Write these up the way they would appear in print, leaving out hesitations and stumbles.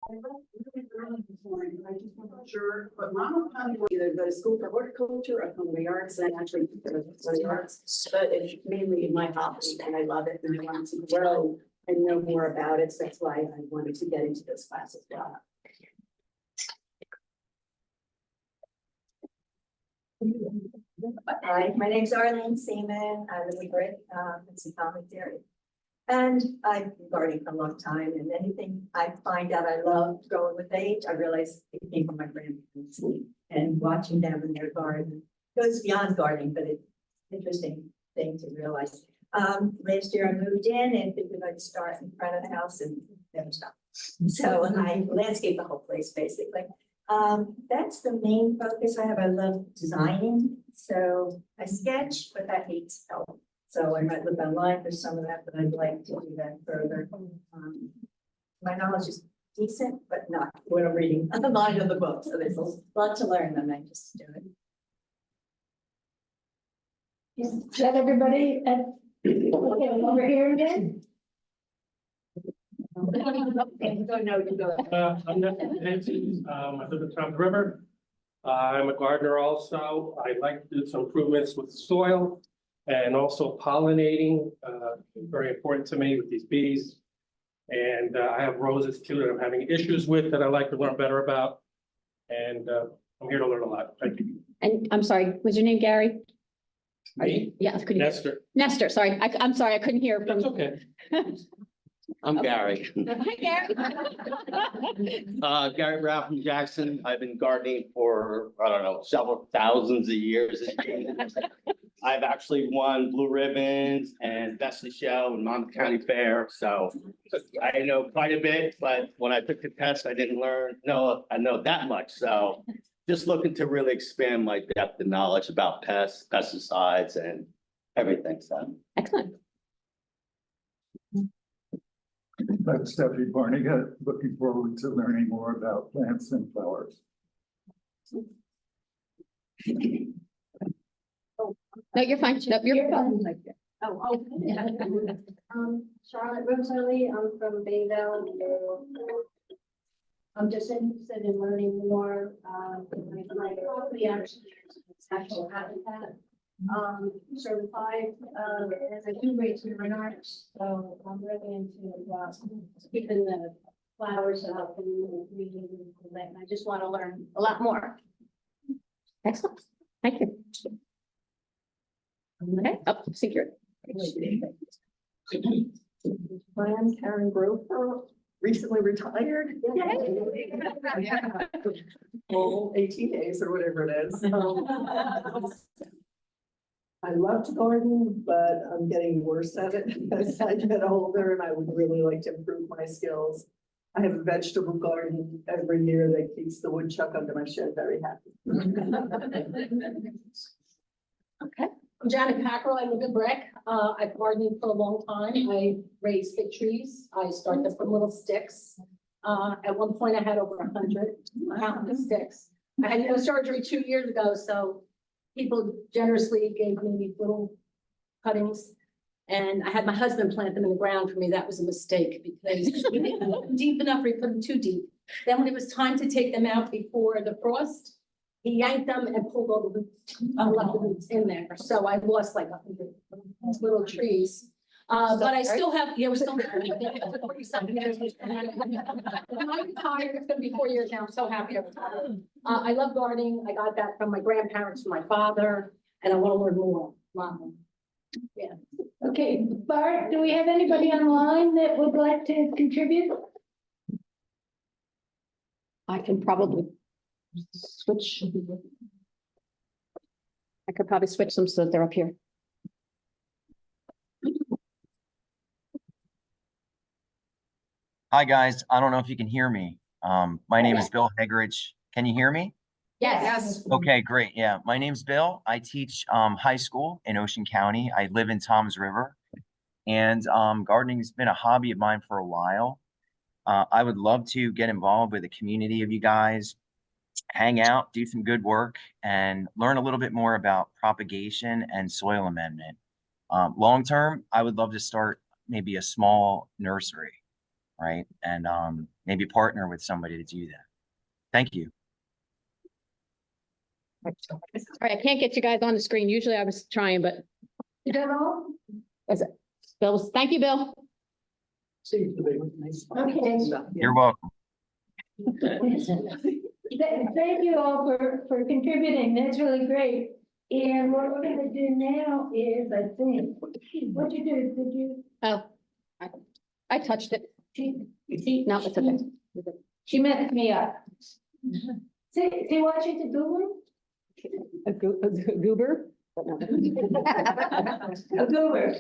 I read really early this morning, and I just wasn't sure, but Monmouth County will either go to school for horticulture or culinary arts, and I actually go to culinary arts, but it's mainly my hobby, and I love it, and I want to grow and know more about it, so that's why I wanted to get into this class as well. Hi, my name's Arlene Seaman. I live in Brick, in Common Dairy. And I've been gardening for a long time, and anything I find out I love growing with age, I realize it came from my grandparents. And watching them in their garden goes beyond gardening, but it's an interesting thing to realize. Last year I moved in and figured I'd start in front of the house and never stopped. So I landscape the whole place basically. That's the main focus I have. I love designing, so I sketch, but that needs help. So I might look online for some of that, but I'd like to do that further. My knowledge is decent, but not what I'm reading on the line of the book. So there's a lot to learn, and I just do it. Is that everybody at, okay, over here again? I'm Nathan Nancy. I live in Toms River. I'm a gardener also. I like to do some improvements with soil and also pollinating, very important to me with these bees. And I have roses too that I'm having issues with that I like to learn better about. And I'm here to learn a lot. Thank you. And I'm sorry, was your name Gary? Me? Yeah, I couldn't hear. Nestor. Nestor, sorry. I'm sorry, I couldn't hear That's from. okay. I'm Gary. Hi, Gary. Gary Brown from Jackson. I've been gardening for, I don't know, several thousands of years. I've actually won blue ribbons and best of show and Monmouth County Fair. So I know quite a bit, but when I took the test, I didn't I know that much. So just looking to really expand my depth of knowledge about pests, pesticides and everything. So. Excellent. I'm Stephanie Barnegat, looking forward to learning more about plants and flowers. No, you're fine. No, you're fine. Charlotte Rosalie, I'm from Bayville. I'm just interested in learning more, my property actually is natural habitat. Certified, as I do raise in arts, so I'm really into, keeping the flowers up and reading and that, and I just want to learn a lot more. Excellent. Thank you. Okay, up, secure. I'm Karen Grover, recently retired. Well, 18 days or whatever it is. I love to garden, but I'm getting worse at it as I get older, and I would really like to improve my skills. I have a vegetable garden every year that keeps the woodchuck under my shed very happy. Okay. I'm Janet Packerel. I live in Brick. I've gardened for a long time. I raise big trees. I started from little sticks. At one point I had over 100 sticks. I had no surgery 2 years ago, so people generously gave me these little cuttings. And I had my husband plant them in the ground for me. That was a mistake because he didn't put them deep enough or he put them too deep. Then when it was time to take them out before the frost, he yanked them and pulled all the roots in there. So I lost like 100 little trees. But I still have, yeah, we're still. 40-something years. When I retired, it's gonna be 4 years now. I'm so happy I retired. I love gardening. I got that from my grandparents, from my father, and I want to learn more. Mom. Yeah. Okay, Bart, do we have anybody online that would like to contribute? I can probably switch. I could probably switch them so that they're up here. Hi, guys. I don't know if you can hear me. My name is Bill Hegarich. Can you hear me? Yes. Okay, great. Yeah, my name's Bill. I teach high school in Ocean County. I live in Toms River, and gardening has been a hobby of mine for a while. I would love to get involved with a community of you guys, hang out, do some good work, and learn a little bit more about propagation and soil amendment. Long term, I would love to start maybe a small nursery. right? And maybe partner with somebody to do that. Thank you. All right, I can't get you guys on the screen. Usually I was trying, but You don't know? Thank you, Bill. Okay. You're welcome. Thank you all for contributing. That's really great. And what we're gonna do now is, I think, what you do, did you, Oh, I touched it. she, No, it's okay. she messed me up. See what she's a guru? A goober? But no. A goober.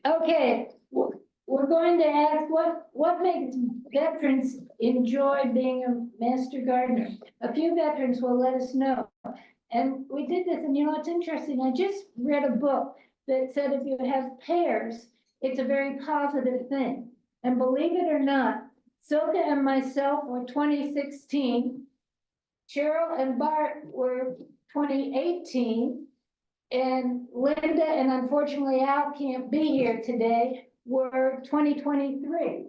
Okay, we're going to ask what makes veterans enjoy being a master gardener? A few veterans will let us know. And we did this, and you know, it's interesting. I just read a book that said if you have pears, it's a very positive thing. And believe it or not, Silke and myself were 2016. Cheryl and Bart were 2018. And Linda, and unfortunately Al can't be here today, were 2023.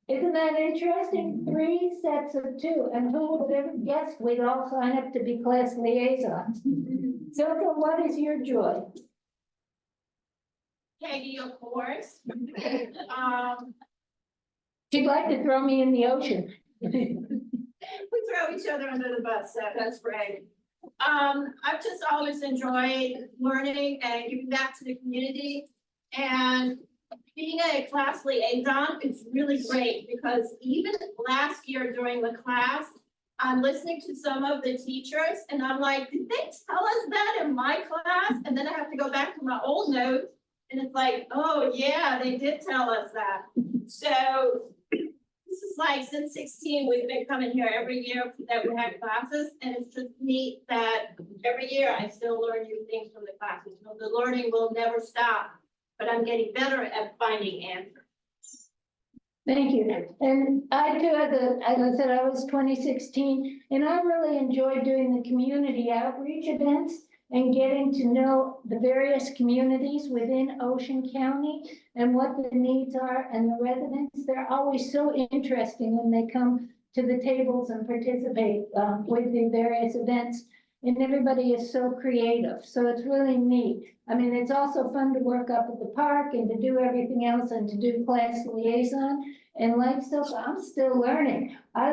Isn't that interesting? 3 sets of 2, and who would have ever guessed we'd all sign up to be class liaisons? Silke, what is your joy? Peggy, of course. She'd like to throw me in the ocean. We throw each other under the bus, so that's great. I've just always enjoyed learning and giving back to the community. And being a class liaison is really great because even last year during the class, I'm listening to some of the teachers and I'm like, did they tell us that in my class? And then I have to go back to my old notes and it's like, oh yeah, they did tell us that. So this is like since 16, we've been coming here every year that we have classes, and it's just neat that every year I still learn new things from the classes. So the learning will never stop, but I'm getting better at finding answers. Thank you. And I too, as I said, I was 2016, and I really enjoyed doing the community outreach events and getting to know the various communities within Ocean County and what the needs are and the residents. They're always so interesting when they come to the tables and participate with the various events. And everybody is so creative, so it's really neat. I mean, it's also fun to work up at the park and to do everything else and to do class liaison. And like stuff, I'm still learning. I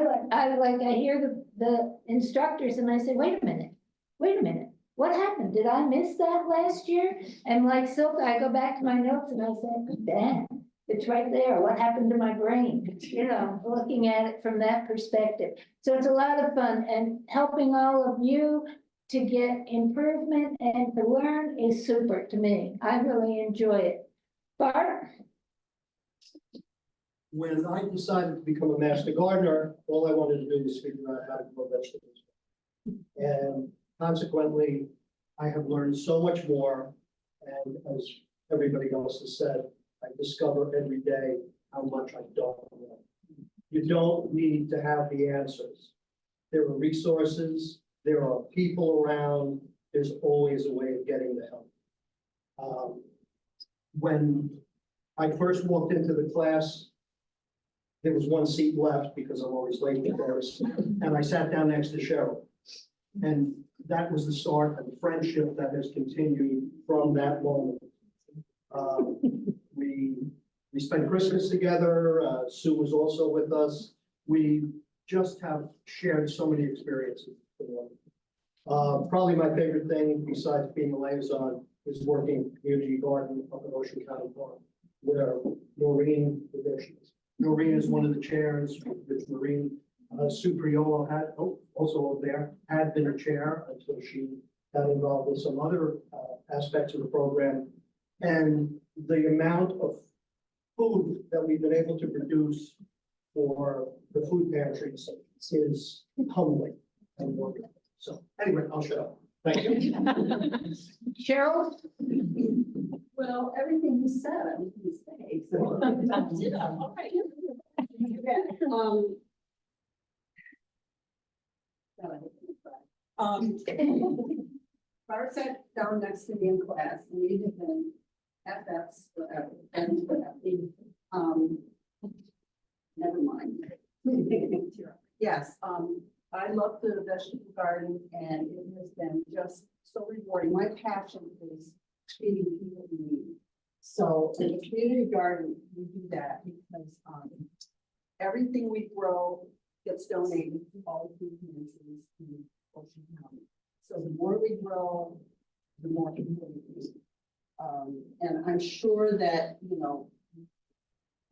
hear the instructors and I say, wait a minute. What happened? Did I miss that last year? And like Silke, I go back to my notes and I say, damn, it's right there. What happened to my brain? You know, looking at it from that perspective. So it's a lot of fun, and helping all of you to get improvement and to learn is super to me. I really enjoy it. Bart? When I decided to become a master gardener, all I wanted to do was figure out how to grow vegetables. And consequently, I have learned so much more. And as everybody else has said, I discover every day how much I don't know. You don't need to have the answers. There are resources, there are people around, there's always a way of getting the help. When I first walked into the class, there was one seat left because I'm always late to theirs, and I sat down next to Cheryl. And that was the start of the friendship that has continued from that moment. We spent Christmas together. Sue was also with us. We just have shared so many experiences. Probably my favorite thing besides being a liaison is working community garden up at Ocean County Park, where Noreen, Noreen is one of the chairs. With Noreen, Sue Priolo had, also over there, had been a chair until she got involved with some other aspects of the program. And the amount of food that we've been able to produce for the food pantries is humbling and wonderful. So anyway, I'll shut up. Thank you. Cheryl? Well, everything you said, I was gonna say, so. All right. Bart sat down next to me in class, and we had been FFs forever, and forever. Yes, I love the vegetable garden and it has been just so rewarding. My passion is feeding people in need. So in the community garden, we do that because, everything we grow gets donated to all the food pantries in Ocean County. So the more we grow, the more people we feed. And I'm sure that, you know,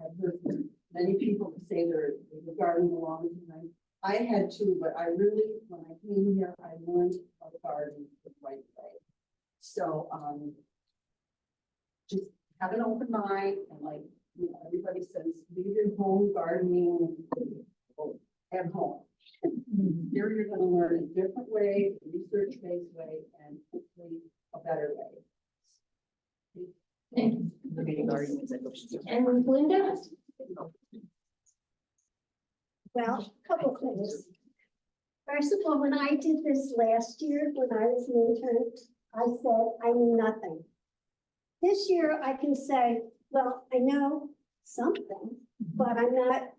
I've heard from many people say their garden belongs to them. I had to, but I really, when I came here, I learned about gardening the right way. So, just have an open mind and like, you know, everybody says, leave your home gardening at home. Here you're gonna learn a different way, a research-based way, and hopefully a better way. And Linda? Well, a couple things. First of all, when I did this last year, when I was an intern, I said I knew nothing. This year I can say, well, I know something, but I'm not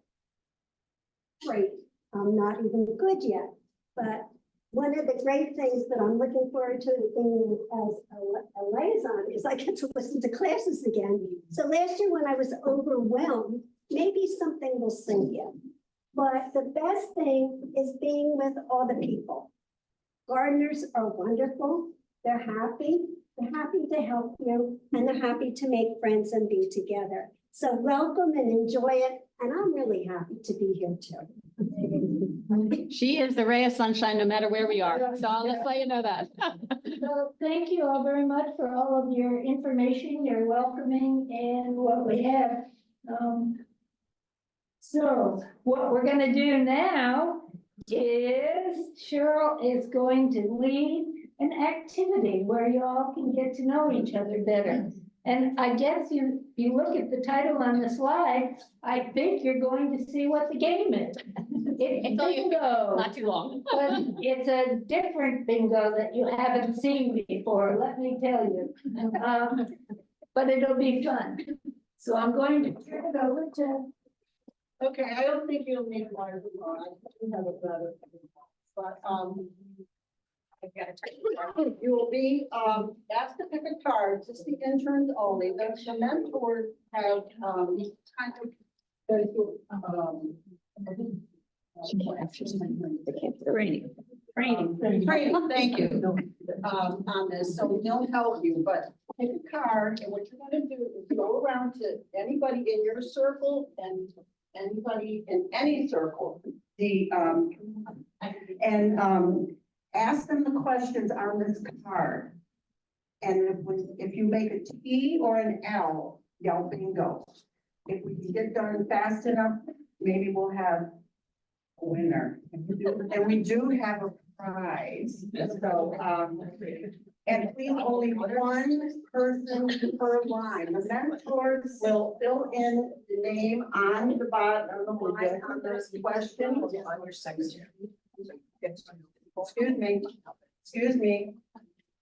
great. I'm not even good yet. But one of the great things that I'm looking forward to being as a liaison is I get to listen to classes again. So last year when I was overwhelmed, maybe something will sink in. But the best thing is being with all the people. Gardeners are wonderful. They're happy. They're happy to help you, and they're happy to make friends and be together. So welcome and enjoy it. And I'm really happy to be here too. She is the ray of sunshine, no matter where we are. So I'll just let you know that. So thank you all very much for all of your information, your welcoming and what we have. So what we're gonna do now is Cheryl is going to lead an activity where you all can get to know each other better. And I guess you look at the title on the slide, I think you're going to see what the game is. It's bingo. Not too long. But it's a different bingo that you haven't seen before, let me tell you. But it'll be fun. So I'm going to turn it over to. Okay, I don't think you'll need one of them. I do have a better. But, you will be, asked to pick a card, just the interns only, the mentors have, kind of, training, thank you, on this, so they'll help you, but pick a card, and what you're gonna do is go around to anybody in your circle and anybody in any circle, ask them the questions on this card. And if you make a T or an L, yell bingo. If we can get done fast enough, maybe we'll have a winner. And we do have a prize. So, and please only one person per line. The mentors will fill in the name on the bottom of the line on this question. Excuse me,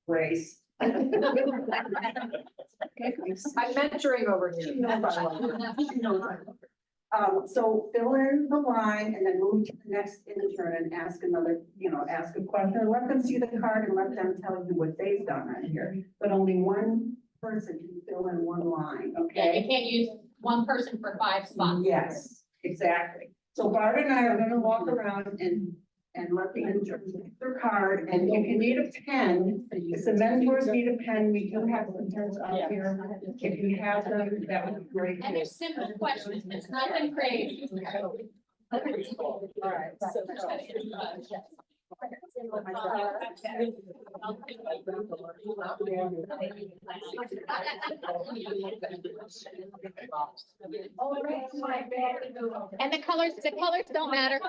Grace. I'm mentoring over here. So fill in the line and then move to the next intern and ask another, ask a question, let them see the card and let them tell you what they've done on here. But only one person can fill in one line, okay? You can't use one person for 5 spots. Yes, exactly. So Barbara and I are gonna walk around and let the interns pick their card, and if you need a pen, if the mentors need a pen, we do have some pens out here. If you have them, that would be great. And they're simple questions. It's nothing crazy. All right. And the colors don't matter.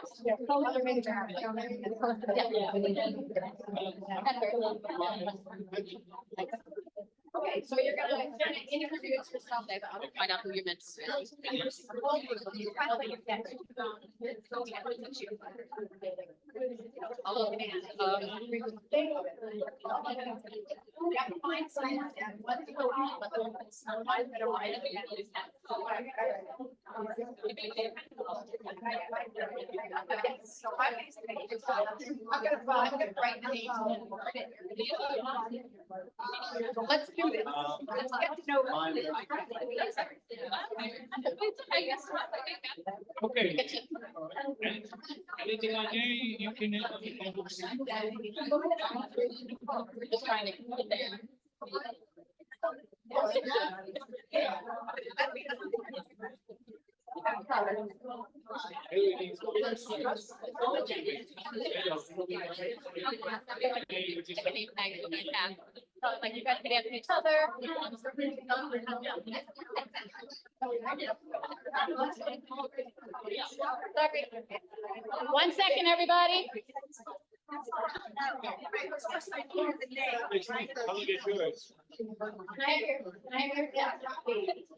Okay, so you're gonna introduce yourself, Dave. I'll find out who you're meant to be. write the names. Let's do this. Let's get to know. Okay. Anything on there, you can. Just trying to keep it there. Like you guys could answer each other. One second, everybody.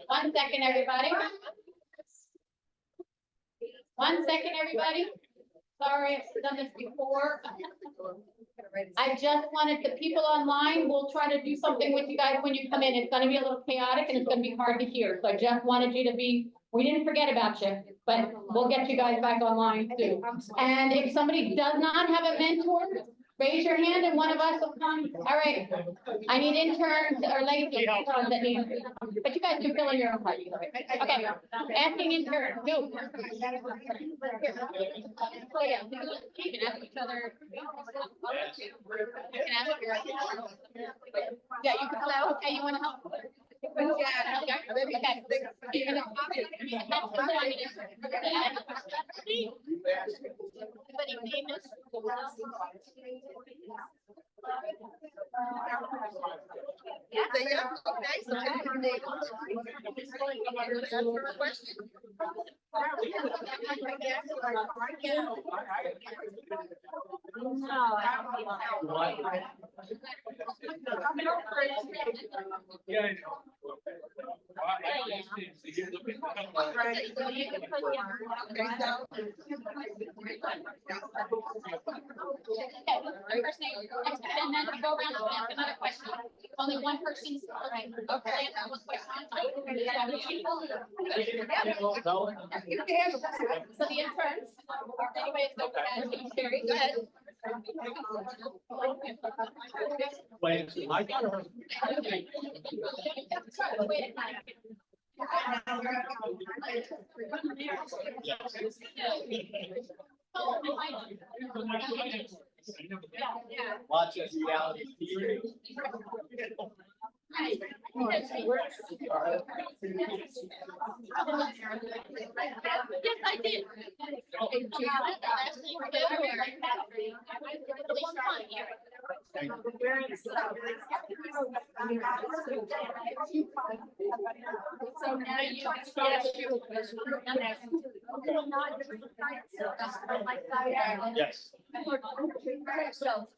One second, everybody. One second, everybody. Sorry, I've done this before. I just wanted the people online, we'll try to do something with you guys when you come in. It's gonna be a little chaotic and it's gonna be hard to hear. So I just wanted you to be, we didn't forget about you, but we'll get you guys back online soon. And if somebody does not have a mentor, raise your hand and one of us will come. All right. I need interns or ladies that need, but you guys can fill in your own part. Okay, asking intern, go. Oh, yeah. You can ask each other. You can ask your. Yeah, you can hello. Okay, you want to help? Okay. You're gonna- Everybody famous. And then we go around and ask another question. Only one person. Okay. Okay. So the interns. Anyways, Sherry, go ahead. Wait, I got her. Watch this reality TV. Yes, I did. So now you ask your question. Yes. So.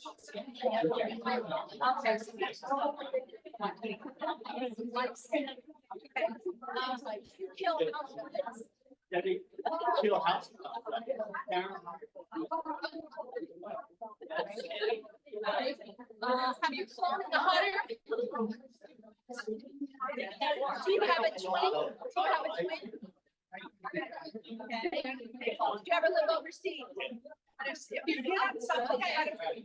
Kill house. Have you flown in the hunter? Do you have a twin? Do you have a twin? Okay. Do you ever live overseas? If you have some, okay.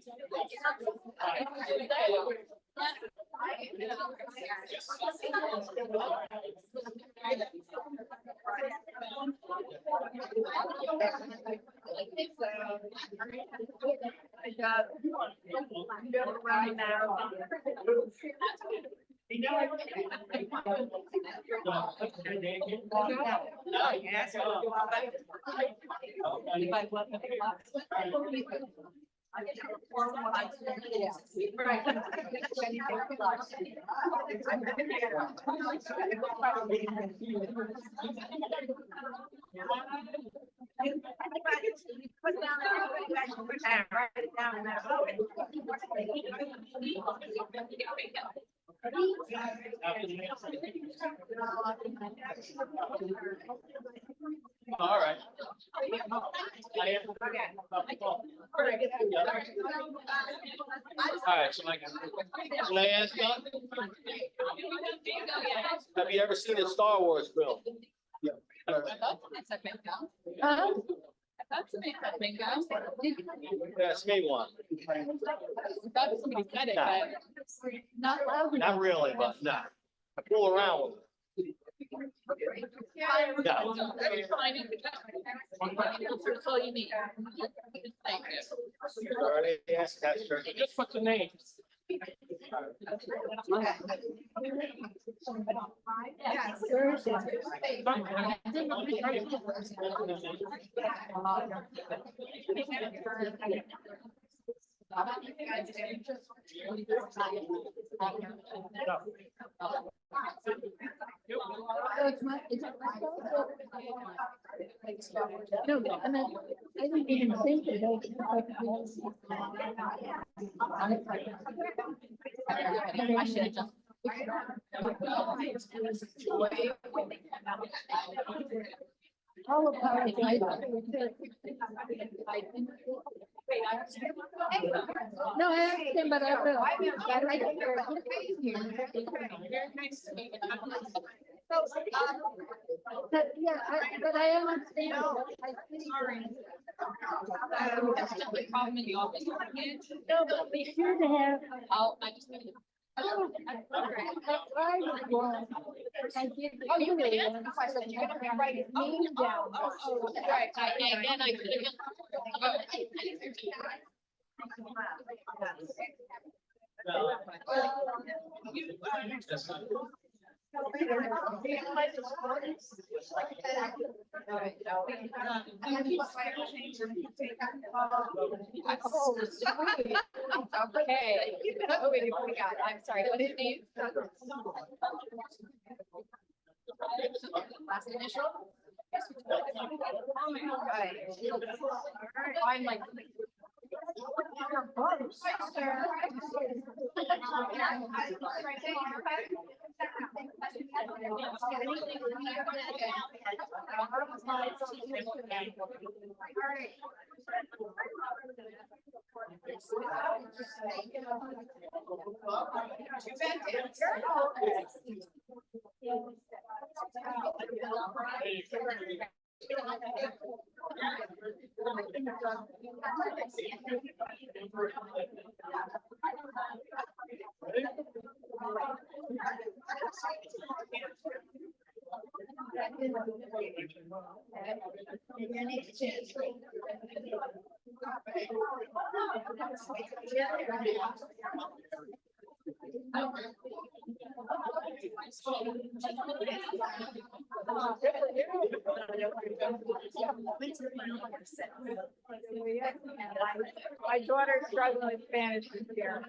All right. All right, so like. Can I ask you? Have you ever seen a Star Wars film? Yes, me one. Not really, but no. I fool around with it. No. That's all you need. Thank you. Already asked that, sir. Just put the names. No, I mean, I didn't even think of those. I should have just. All of our. No, I understand, but I will. I like it. But, yeah, but I understand. I think- No, but we should have. I just. I was wrong. I did. Oh, you really can? want to write his name down. Right, again, I could Okay. Oh, wait, I forgot. I'm sorry, what did you? Last initial? Right. I'm like. My daughter's struggling with Spanish here.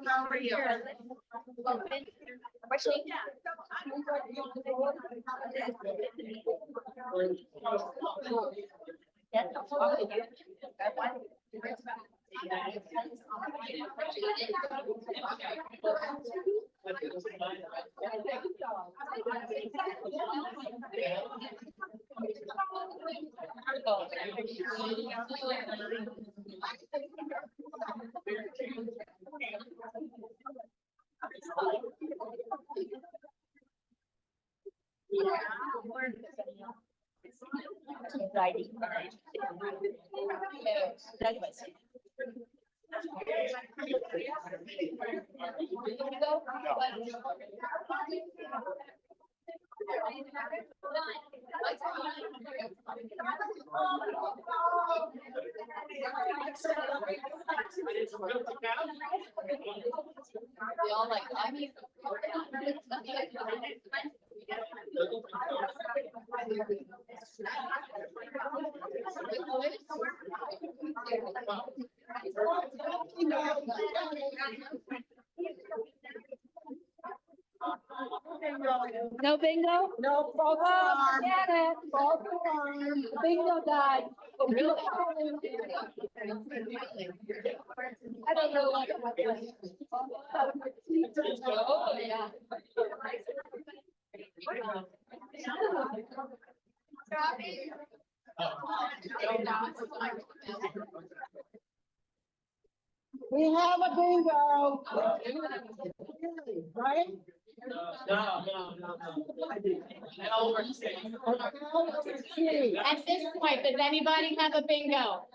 How are you? They all like, I mean. No bingo? No, false alarm. Get it, false alarm. Bingo died. Really? I don't know what. Oh, yeah. We have a bingo. Right? At this point, does anybody have a bingo?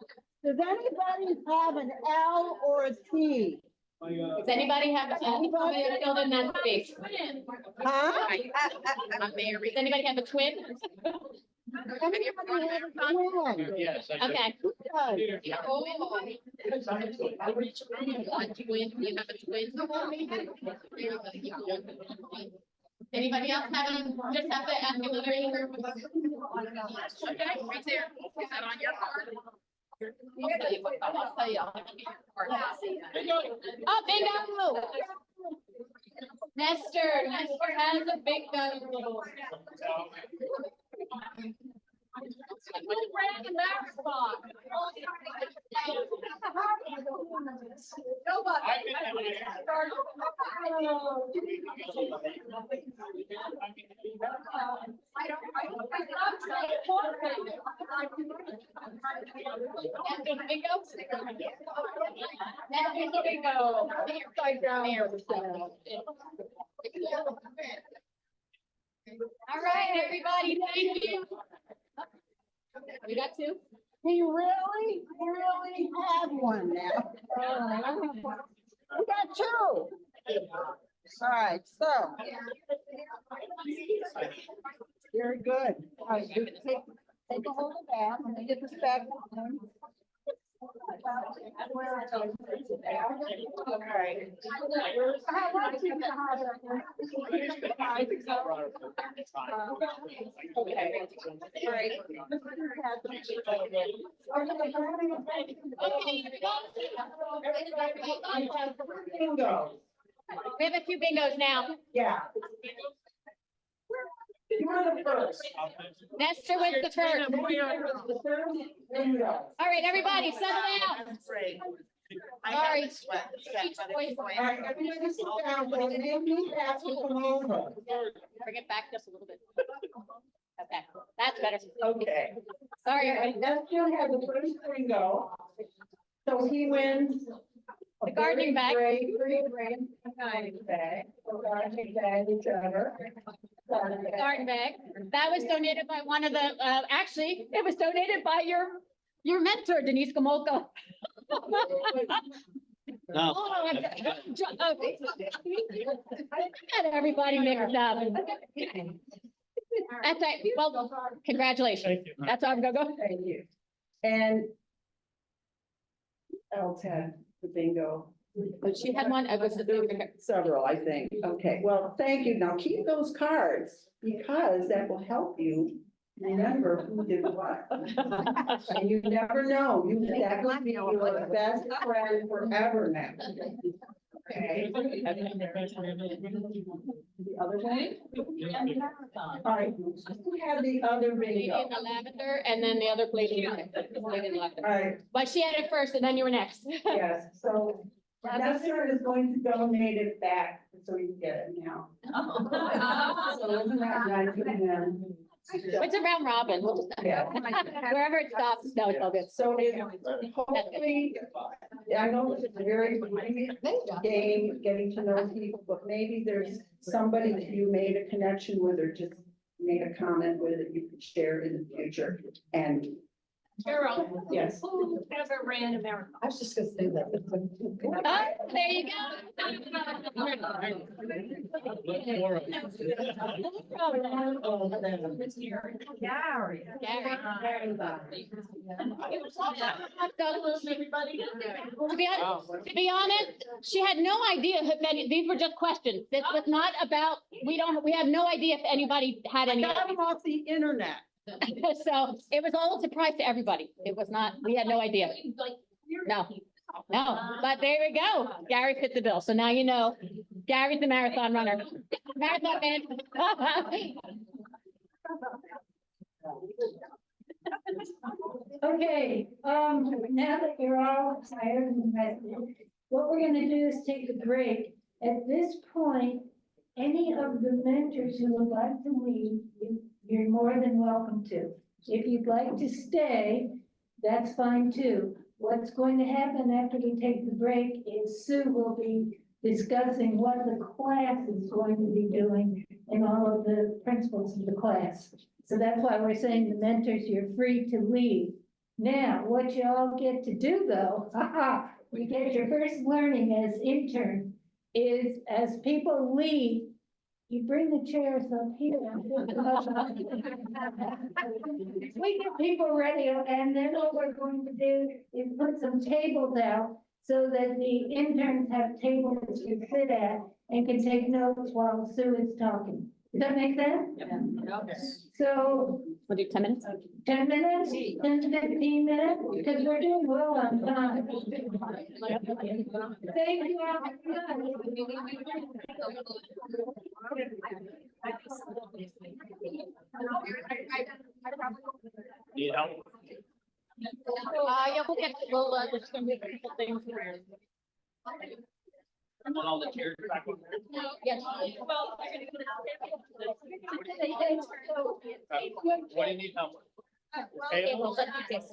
Does anybody have an L or a T? Does anybody have somebody filled in that space? Huh? Does anybody have a twin? Anybody have a twin? Yes. Okay. Good. Oh. You have a twin? Anybody else having, just have to ask the living room? Okay, right there. Is that on your card? I'll tell you. Oh, bingo! Nestor has a bingo. All right, everybody, thank you. We got two? We really have one now. We got two. All right, so. Very good. All right, you take a hold of that and get this back. All right. Okay. All right. Bingo. We have a few bingos now. Yeah. You're the first. Nestor was the first. The first bingo. All right, everybody, settle down. Sorry. All right, everybody sit down, but the name you have to come over. Bring it back just a little bit. Okay, that's better. Okay. Sorry, everybody. Nestor had the first bingo. So he wins. a The gardening bag. Great gardening bag. So gardening bag, whichever. Garden bag. That was donated by one of the, actually, it was donated by your mentor Denise Gamolka. No. Oh, I got everybody mixed up. That's right. Well, congratulations. That's all I'm gonna go. Thank you. And else had the bingo. But she had one, it was Several, I think. Okay, well, thank you. Now keep those cards because that will help you remember who did what. And you never know, that could be your best friend forever now. Okay. The other one? All right, who had the other lady bingo? in the lavender and then the other lady. All in lavender. right, But she had it first and then you were next. yes, so Nestor is going to donate it back, so you get it now. So isn't that nice of him? It's a round robin. We'll just- Yeah. Wherever it stops, no, it's all good. So it, hopefully, I know it's a very game, getting to know people, but maybe there's somebody that you made a connection with or just made a comment with it you could share in the future. And Cheryl, yes, who ever ran a marathon? I was just gonna say that. Ah, there you go. Gary. To be honest, she had no idea if any, these were just questions. This was not about, we have no idea if anybody had any. Got them off the internet. So it was all a surprise to everybody. It was not, we had no idea. No, no, but there we go. Gary fit the bill. So now you know, Gary's the marathon runner. Marathon man. Okay, now that you're all tired and rested, what we're gonna do is take a break. At this point, any of the mentors who would like to leave, you're more than welcome to. If you'd like to stay, that's fine too. What's going to happen after we take the break is Sue will be discussing what the class is going to be doing and all of the principles of the class. So that's why we're saying the mentors, you're free to leave. Now, what you all get to do though, you get your first learning as intern, is as people leave, you bring the chairs up here. We get people ready, and then what we're going to do is put some tables out so that the interns have tables to sit at and can take notes while Sue is talking. Does that make sense? So We'll do 10 minutes. 10 minutes, 10 to 15 minutes, because we're doing well on time. Thank you all. Need help? Yeah, there's gonna be a couple things. I want all the chairs back over there. Yes. What do you need help with? Okay, well, let's do this.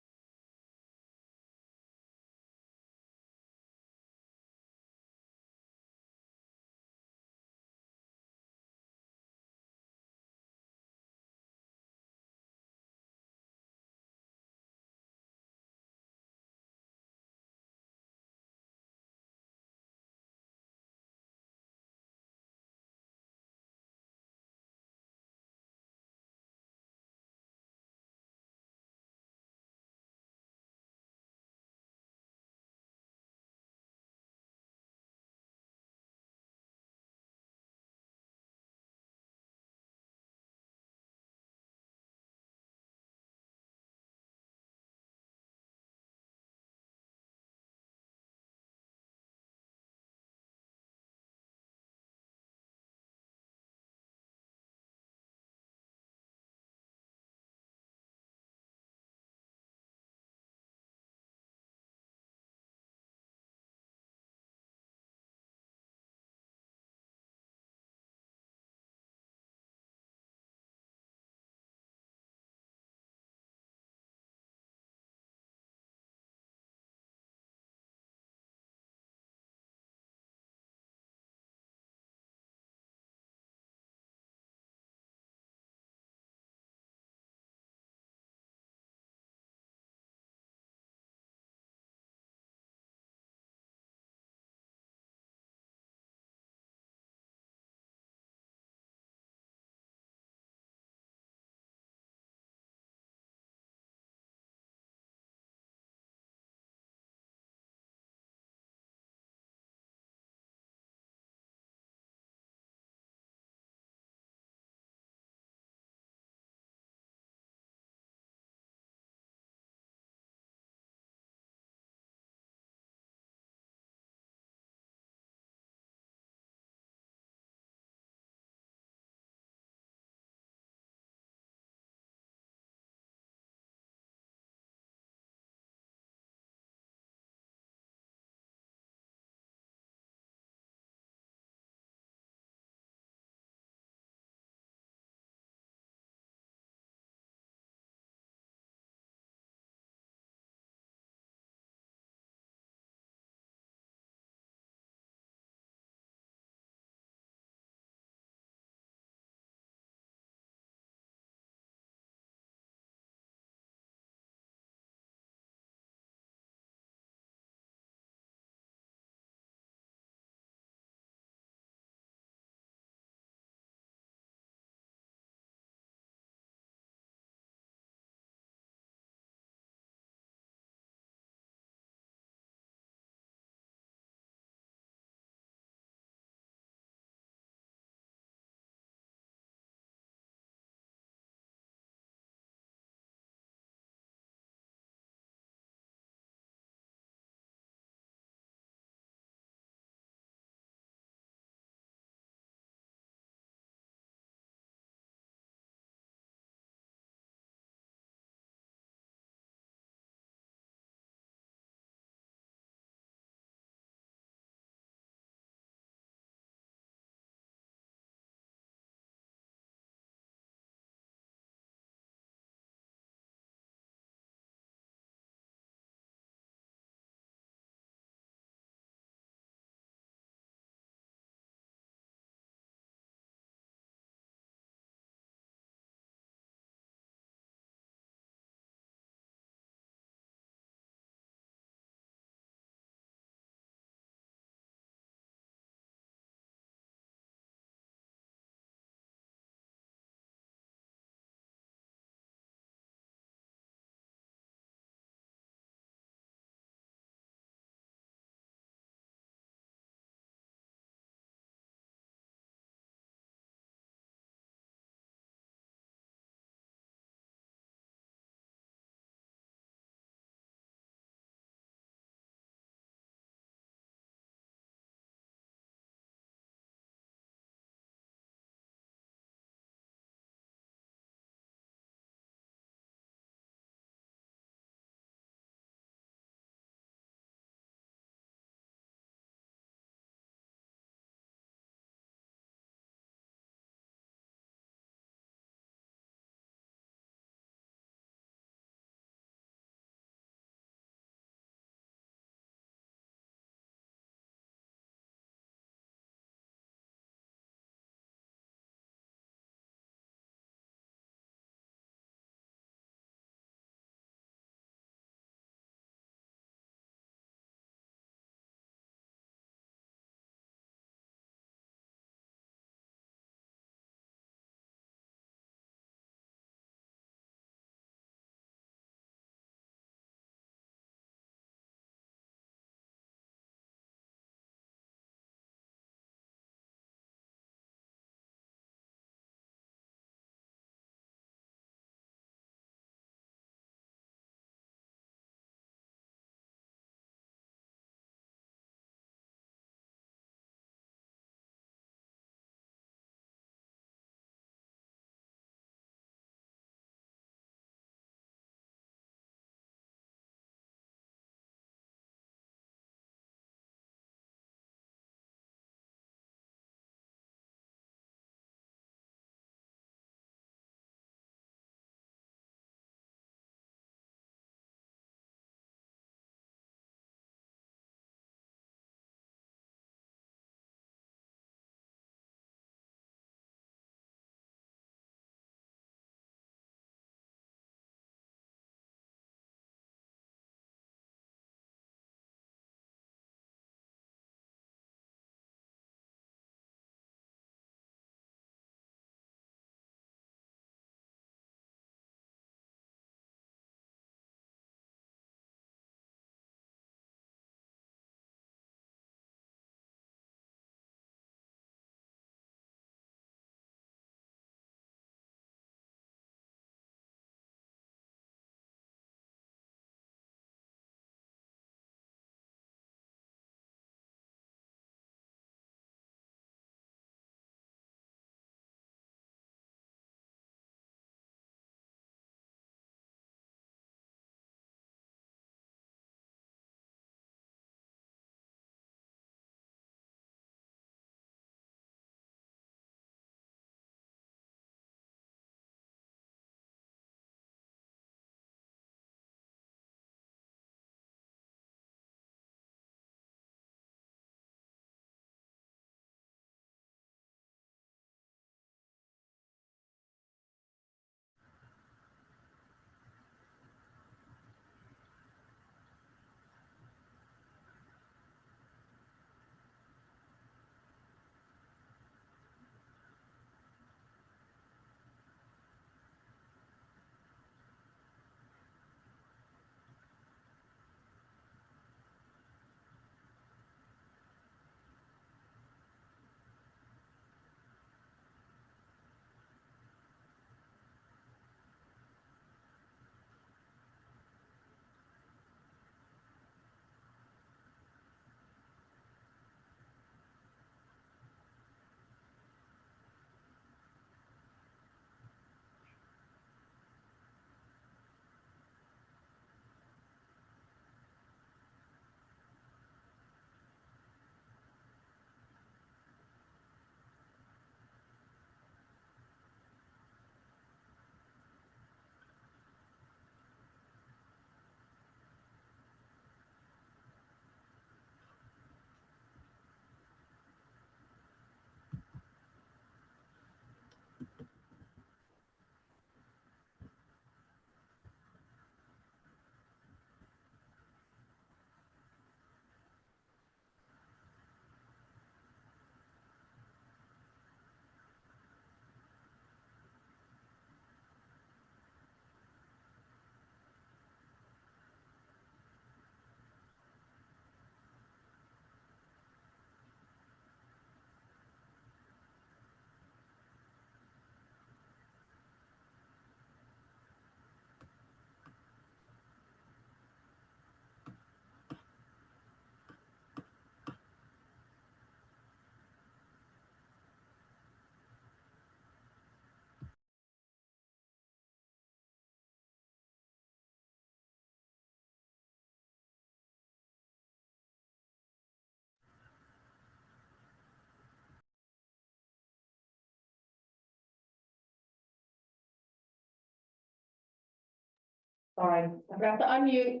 Sorry, I forgot to unmute.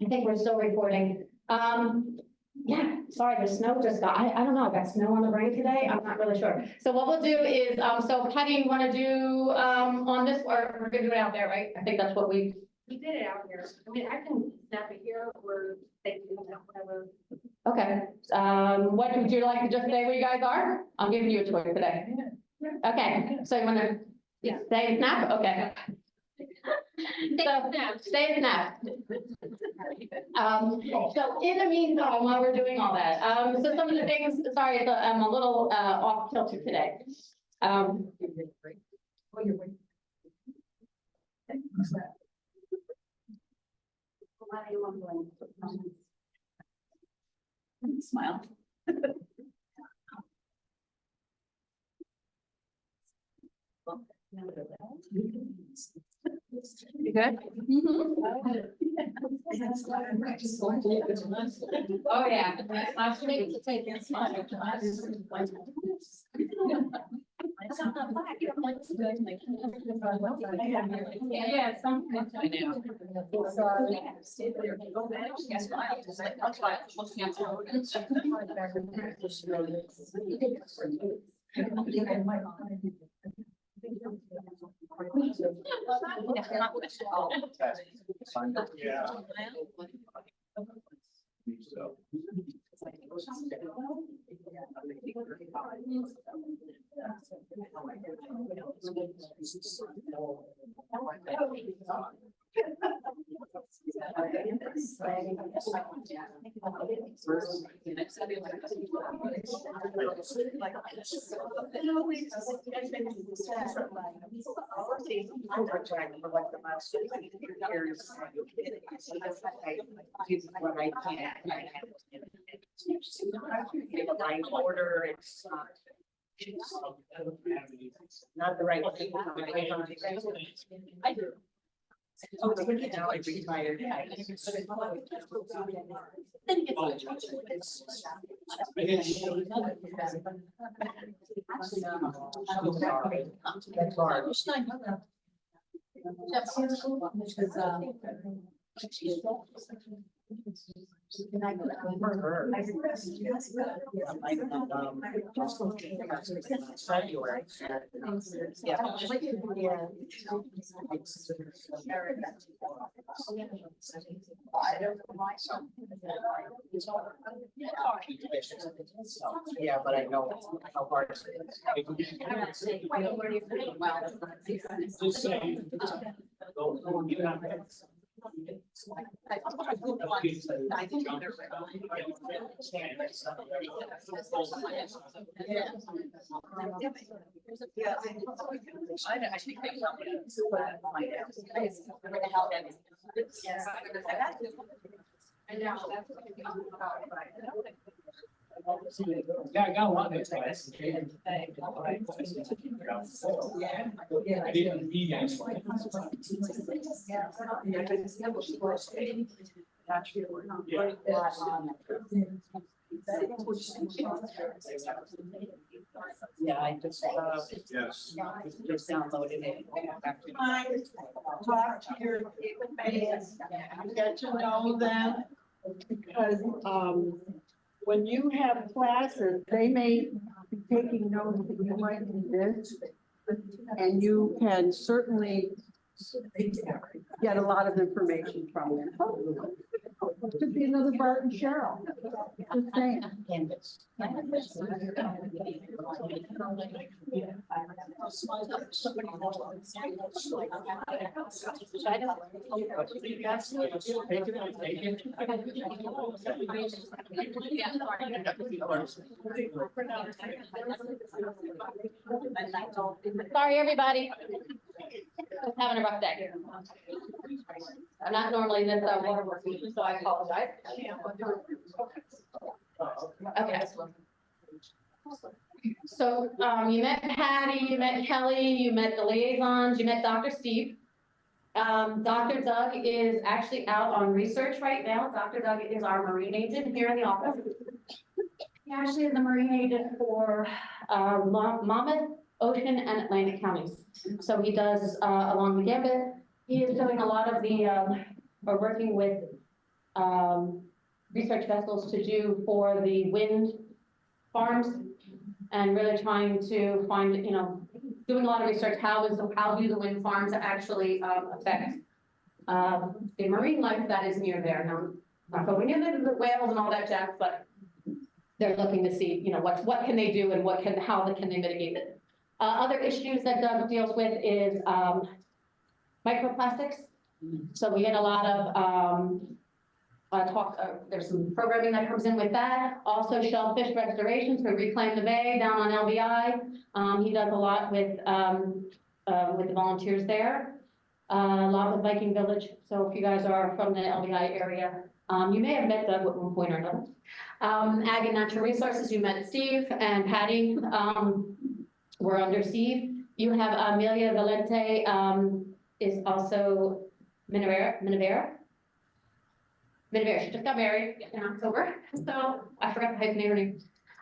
I think we're still recording. Yeah, sorry, the snow just got, I don't know, I got snow on the brain today. I'm not really sure. So what we'll do is, so Patty, you want to do, on this, or we're gonna do it out there, right? I think that's what we We did it out here. I mean, I can snap it here or they can do whatever. Okay, what would you like to just say where you guys are? I'm giving you a choice today. Okay, so you wanna stay and snap? Okay. So, stay and snap. So in the meantime, while we're doing all that, so some of the things, sorry, I'm a little, off kilter today. Smile. You good? Oh, yeah. Last week to take this one. Yeah, some. Order, it's not the right thing. I do. Oh, it's really now I retired. That's hard. Yeah, but I know how hard it is. Yeah, I got a lot of it. I didn't read it. Yeah, I just, Yes. just downloaded it. Talk to your face, get to know them, because, when you have classes, they may be taking notes that you might do this, and you can certainly get a lot of information from them. Could be another Bart and Cheryl. Just saying. Sorry, everybody. I was having a rough day. I'm not normally this waterworking, so I apologize. Okay. So, you met Patty, you met Kelly, you met the liaisons, you met Dr. Steve. Dr. Doug is actually out on research right now. Dr. Doug is our marine agent here in the office. He actually is the marine agent for, Monmouth, Ocean, and Atlantic counties. So he does, along the Gambit, He is doing a lot of the, or working with, research vessels to do for the wind farms. And really trying to find, doing a lot of research, how do the wind farms actually, affect, the marine life that is near there. Now, not going near the whales and all that jazz, but they're looking to see, what can they do and how can they mitigate it. Other issues that Doug deals with is, microplastics. So we get a lot of, there's some programming that comes in with that. Also shellfish restoration to reclaim the bay down on LBI. He does a lot with the volunteers there. A lot with Viking Village. So if you guys are from the LBI area, you may have met Doug at one point or another. Ag and Natural Resources, you met Steve and Patty, were under Steve. You have Amelia Valente, is also Minavera. She just got married in October, so I forgot to hyphenate her name.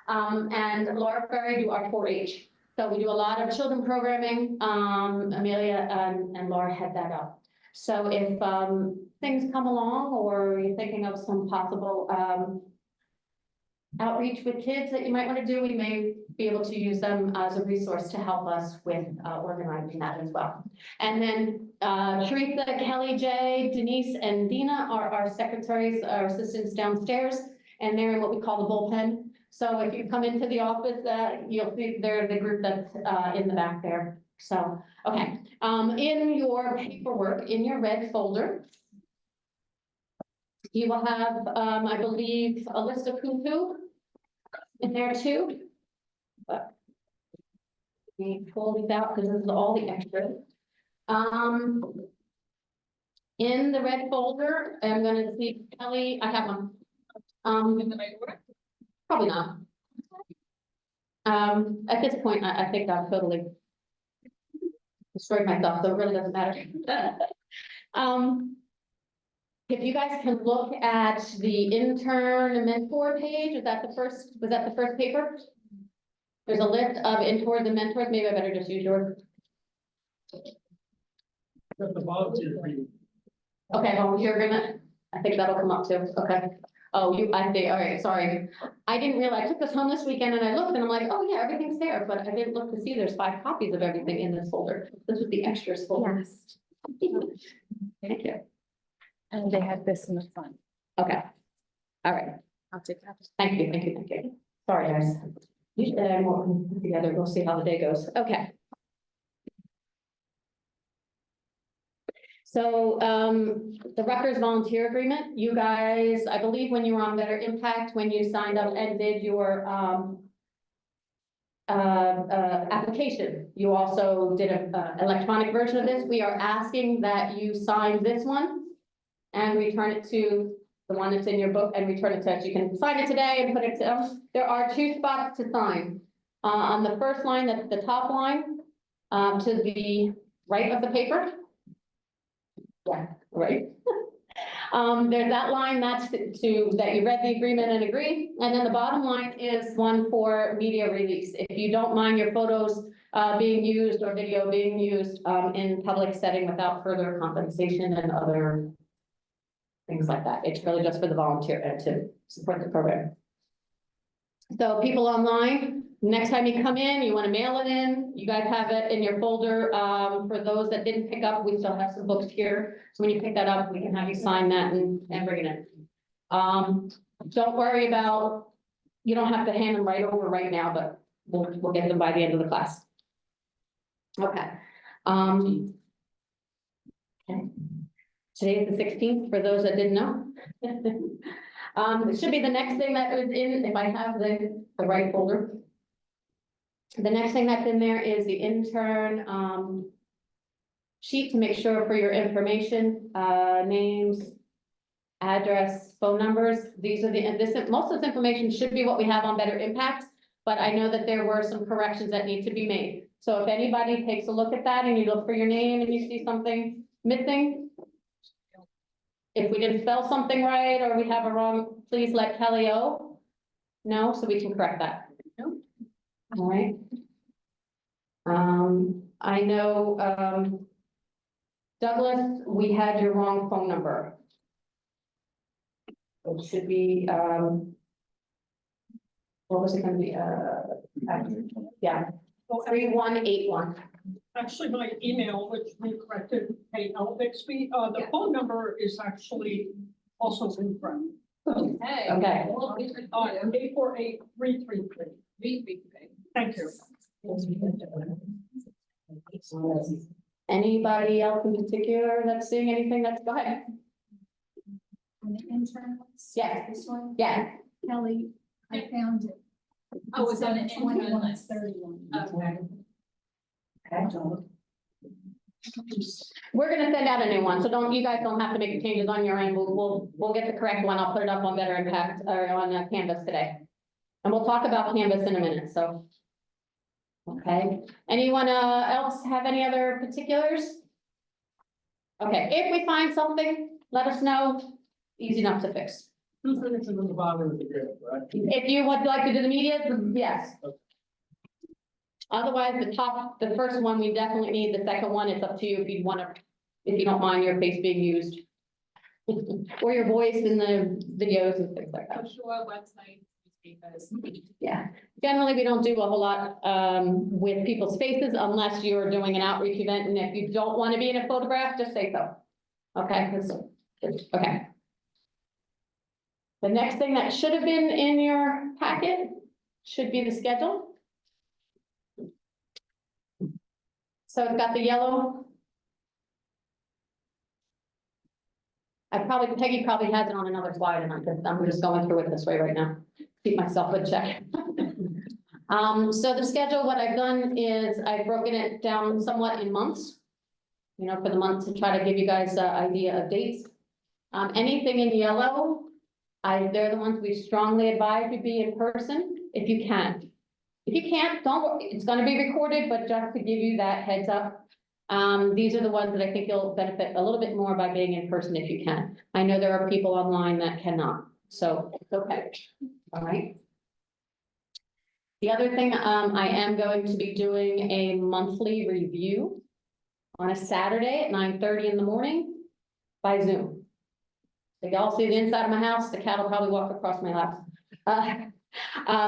And Laura Ferry do our 4-H. So we do a lot of children programming. Amelia and Laura head that up. So if things come along or you're thinking of some possible outreach with kids that you might want to do, we may be able to use them as a resource to help us with organizing that as well. And then Teresa, Kelly, Jay, Denise, and Dina are our secretaries, our assistants downstairs, and they're in what we call the bullpen. So if you come into the office, you'll see they're the group that's in the back there. So, okay, in your paperwork, in your red folder, you will have, I believe, a list of who in there too. But let me pull these out because this is all the extras. In the red folder, I'm gonna see Kelly, I have one. In the right order? Probably not. At this point, I think I've totally destroyed myself, so it really doesn't matter. If you guys can look at the intern and mentor page, was that the first paper? There's a list of interns and mentors, maybe I better just use yours. The volunteer agreement. Okay, volunteer agreement, I think that'll come up too, okay. Oh, I see, all right, sorry. I didn't realize, I took this home this weekend and I looked and I'm like, oh yeah, everything's there, but I didn't look to see there's 5 copies of everything in this folder. This was the extras folder. Yes. Thank you. And they had this in the front. Okay. All right. I'll take that. Thank you. Sorry, guys. Usually I'm working together. We'll see how the day goes. Okay. So, the Rutgers volunteer agreement, you guys, I believe when you were on Better Impact, when you signed up and did your, application, you also did an electronic version of this. We are asking that you sign this one and return it to the one that's in your book and return it to us. You can sign it today and put it to us. There are 2 spots to sign. On the first line, that's the top line, to the right of the paper. Yeah, right. There's that line, that's that you read the agreement and agree. And then the bottom line is one for media release. If you don't mind your photos being used or video being used in public setting without further compensation and other things like that. It's really just for the volunteer and to support the program. So people online, next time you come in, you want to mail it in, you guys have it in your folder. For those that didn't pick up, we still have some books here. So when you pick that up, we can have you sign that and bring it in. Don't worry about, you don't have to hand them right over right now, but we'll get them by the end of the class. Okay. Okay. Today is the 16th, for those that didn't know. It should be the next thing that was in, if I have the right folder. The next thing that's in there is the intern sheet to make sure for your information, names, address, phone numbers. These are most of this information should be what we have on Better Impact, but I know that there were some corrections that need to be made. So if anybody takes a look at that and you look for your name and you see something missing, if we didn't spell something right or we have a wrong, please let Kelly know so we can correct that. All right. I know Douglas, we had your wrong phone number. It should be, what was it gonna be, yeah, 3181. Actually, my email, which we corrected, Kate L. Bixby, the phone number is actually also incorrect. Okay. Okay. 848-333. Thank you. Anybody else in particular that's seeing anything that's, go ahead. On the intern list. Yes. This one, Yeah, Kelly, I found it. Oh, it's on the intern 21, list. 31. Okay. we're gonna send out a new one, so you guys don't have to make changes on your end. We'll get the correct one. I'll put it up on Better Impact or on Canvas today. And we'll talk about Canvas in a minute, so. Okay, anyone else have any other particulars? Okay, if we find something, let us know. Easy enough to fix. Two signatures on the bottom of the grid, right? If you would like to do the media, yes. Otherwise, the first one, we definitely need. The second one, it's up to you if you want to, if you don't mind your face being used. Or your voice in the videos and things like that. I'm sure website, because. Yeah, generally, we don't do a whole lot with people's faces unless you're doing an outreach event, and if you don't want to be in a photograph, just say so. Okay, okay. The next thing that should have been in your packet should be the schedule. So it's got the yellow. Peggy probably has it on another slide, and I'm just going through it this way right now. Keep myself in check. So the schedule, what I've done is I've broken it down somewhat in months. You know, for the month to try to give you guys an idea of dates. Anything in yellow, they're the ones we strongly advise you be in person if you can. If you can't, don't worry, it's gonna be recorded, but just to give you that heads up. These are the ones that I think you'll benefit a little bit more by being in person if you can. I know there are people online that cannot, so it's okay, all right? The other thing, I am going to be doing a monthly review on a Saturday at 9:30 in the morning by Zoom. So y'all see the inside of my house, the cat will probably walk across my lap.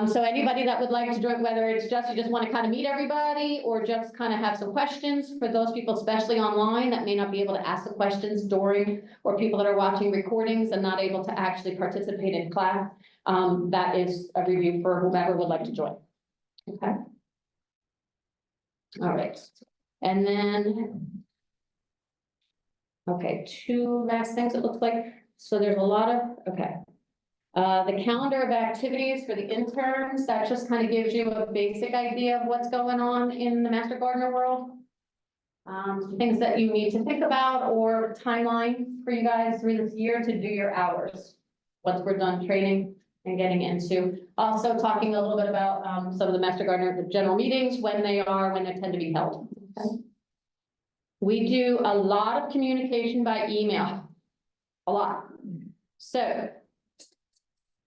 So anybody that would like to join, whether it's just, you just want to kind of meet everybody or just kind of have some questions for those people, especially online, that may not be able to ask the questions during, or people that are watching recordings and not able to actually participate in class. That is a review for whomever would like to join. Okay. All right, and then. Okay, two last things it looks like. So there's a lot of, okay. The calendar of activities for the interns, that just kind of gives you a basic idea of what's going on in the Master Gardener world. Things that you need to think about or timeline for you guys through this year to do your hours. Once we're done training and getting into, also talking a little bit about some of the Master Gardener, the general meetings, when they tend to be held. Okay. We do a lot of communication by email, a lot. So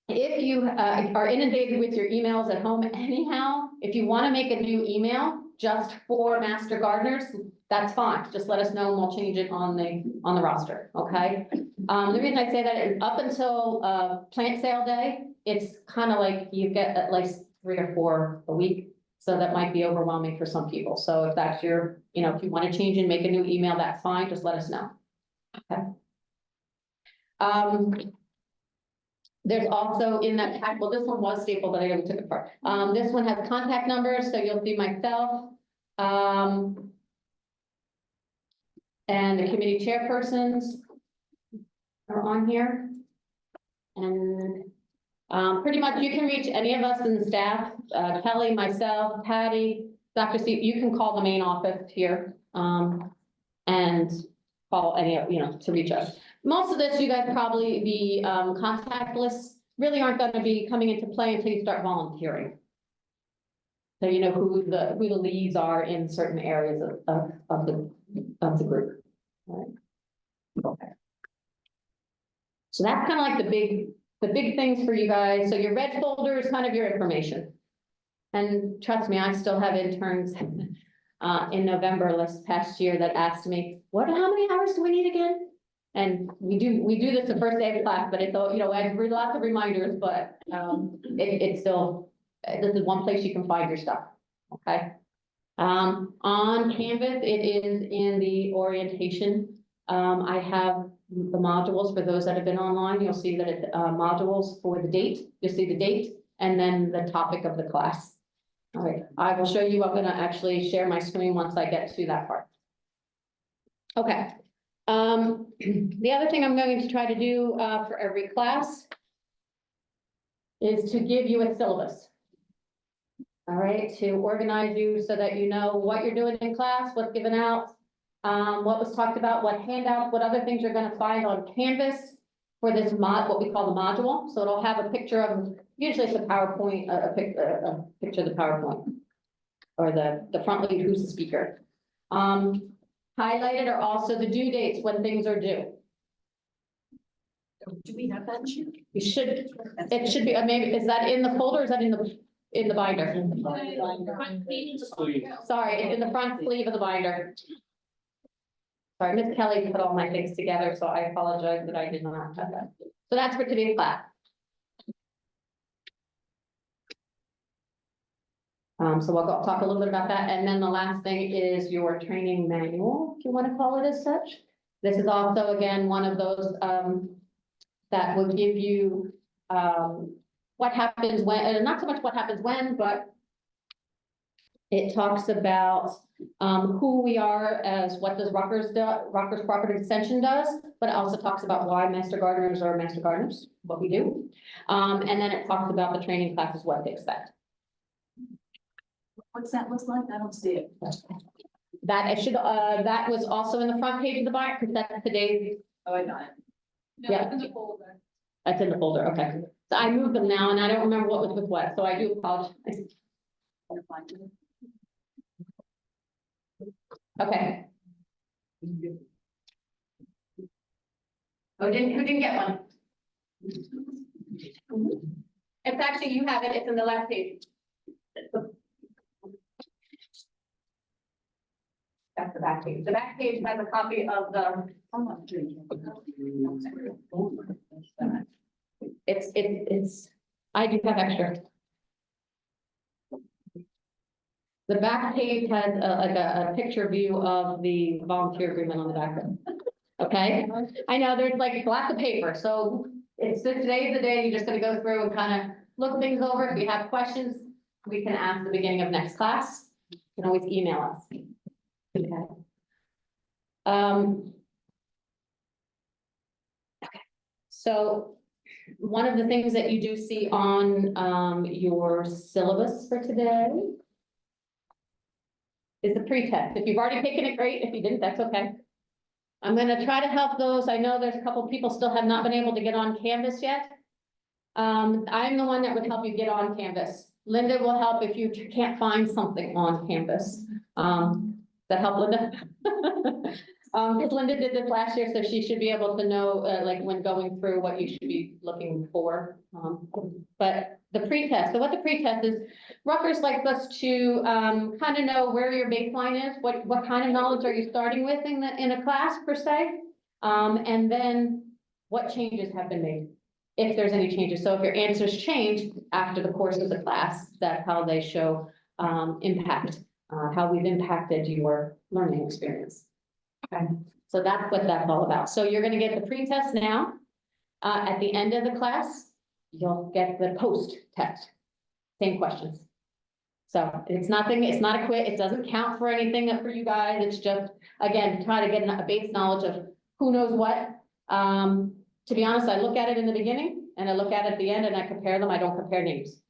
if you are inundated with your emails at home anyhow, if you want to make a new email just for Master Gardeners, that's fine. Just let us know and we'll change it on the roster, okay? The reason I say that is up until plant sale day, it's kind of like you get at least 3 or 4 a week. So that might be overwhelming for some people. So if that's your, if you want to change and make a new email, that's fine. Just let us know. Okay. There's also in that pack, well, this one was stapled, but I already took it apart. This one has contact numbers, so you'll see myself. And the committee chairpersons are on here. And pretty much you can reach any of us in the staff, Kelly, myself, Patty, Dr. Steve, you can call the main office here. And call any of, to reach us. Most of this, you guys probably, the contact lists really aren't going to be coming into play until you start volunteering. So you know who the leads are in certain areas of the group. All right. Okay. So that's kind of like the big things for you guys. So your red folder is kind of your information. And trust me, I still have interns in November last past year that asked me, how many hours do we need again? And we do this the first day of class, but it's, you know, I have lots of reminders, but, it's still, this is one place you can find your stuff, okay? On Canvas, it is in the orientation. I have the modules for those that have been online. You'll see that it's, modules for the date. You'll see the date and then the topic of the class. All right, I will show you. I'm gonna actually share my screen once I get to that part. Okay. The other thing I'm going to try to do, for every class is to give you a syllabus. All right, to organize you so that you know what you're doing in class, what's given out, what was talked about, what handouts, what other things you're gonna find on Canvas for this what we call the module. So it'll have a picture of, usually it's a PowerPoint, a picture of the PowerPoint or the front lead, who's the speaker. Highlighted are also the due dates when things are due. Do we have that sheet? You should, it should be, maybe, is that in the folder, or is that in the binder? Sorry, it's in the front sleeve of the binder. Sorry, Miss Kelly put all my things together, so I apologize that I did not have that. So that's for today's class. So we'll talk a little bit about that, and then the last thing is your training manual, if you want to call it as such. This is also, again, one of those, that will give you, what happens when, not so much what happens when, but it talks about, who we are as what does Rutgers Cooperative Extension does, but it also talks about why Master Gardeners are Master Gardeners, what we do. And then it talks about the training classes, what they expect. What's that look like? I don't see it. That it should, that was also in the front page of the binder, because that's today's. Oh, I got it. Yeah. That's in the folder, okay. So I moved them now, and I don't remember what was with what, so I do apologize. Okay. Oh, who didn't get one? It's actually, you have it, it's in the last page. That's the back page. The back page has a copy of the. It's, I do have extra. The back page has like a picture view of the volunteer agreement on the back. Okay, I know there's like lots of paper, so it's today's the day, you're just gonna go through and kind of look things over. If you have questions, we can ask at the beginning of next class. You can always email us. Okay. Okay. So one of the things that you do see on your syllabus for today is the pretest. If you've already taken it, great. If you didn't, that's okay. I'm gonna try to help those. I know there's a couple of people still have not been able to get on Canvas yet. I'm the one that would help you get on Canvas. Linda will help if you can't find something on Canvas. That help, Linda? Because Linda did this last year, so she should be able to know, like when going through what you should be looking for. But the pretest, so what the pretest is, Rutgers likes us to kind of know where your baseline is, what kind of knowledge are you starting with in a class per se, and then what changes have been made, if there's any changes. So if your answers change after the course of the class, that's how they show impact. How we've impacted your learning experience. Okay, so that's what that's all about. So you're gonna get the pre-test now. At the end of the class, you'll get the post-test. Same questions. So it's nothing, it's not a quit, it doesn't count for anything for you guys. It's just, again, to try to get a base knowledge of who knows what. To be honest, I look at it in the beginning and I look at it at the end and I compare them. I don't compare names.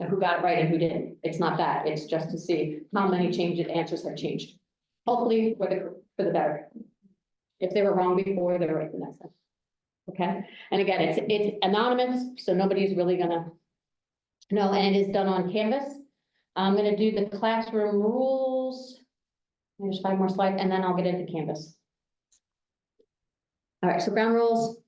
And who got it right and who didn't. It's not that. It's just to see how many answers have changed. Hopefully for the better. If they were wrong before, they're right the next time. Okay, and again, it's anonymous, so nobody's really gonna know, and it is done on Canvas. I'm gonna do the classroom rules. There's 5 more slides, and then I'll get into Canvas. All right, so ground rules.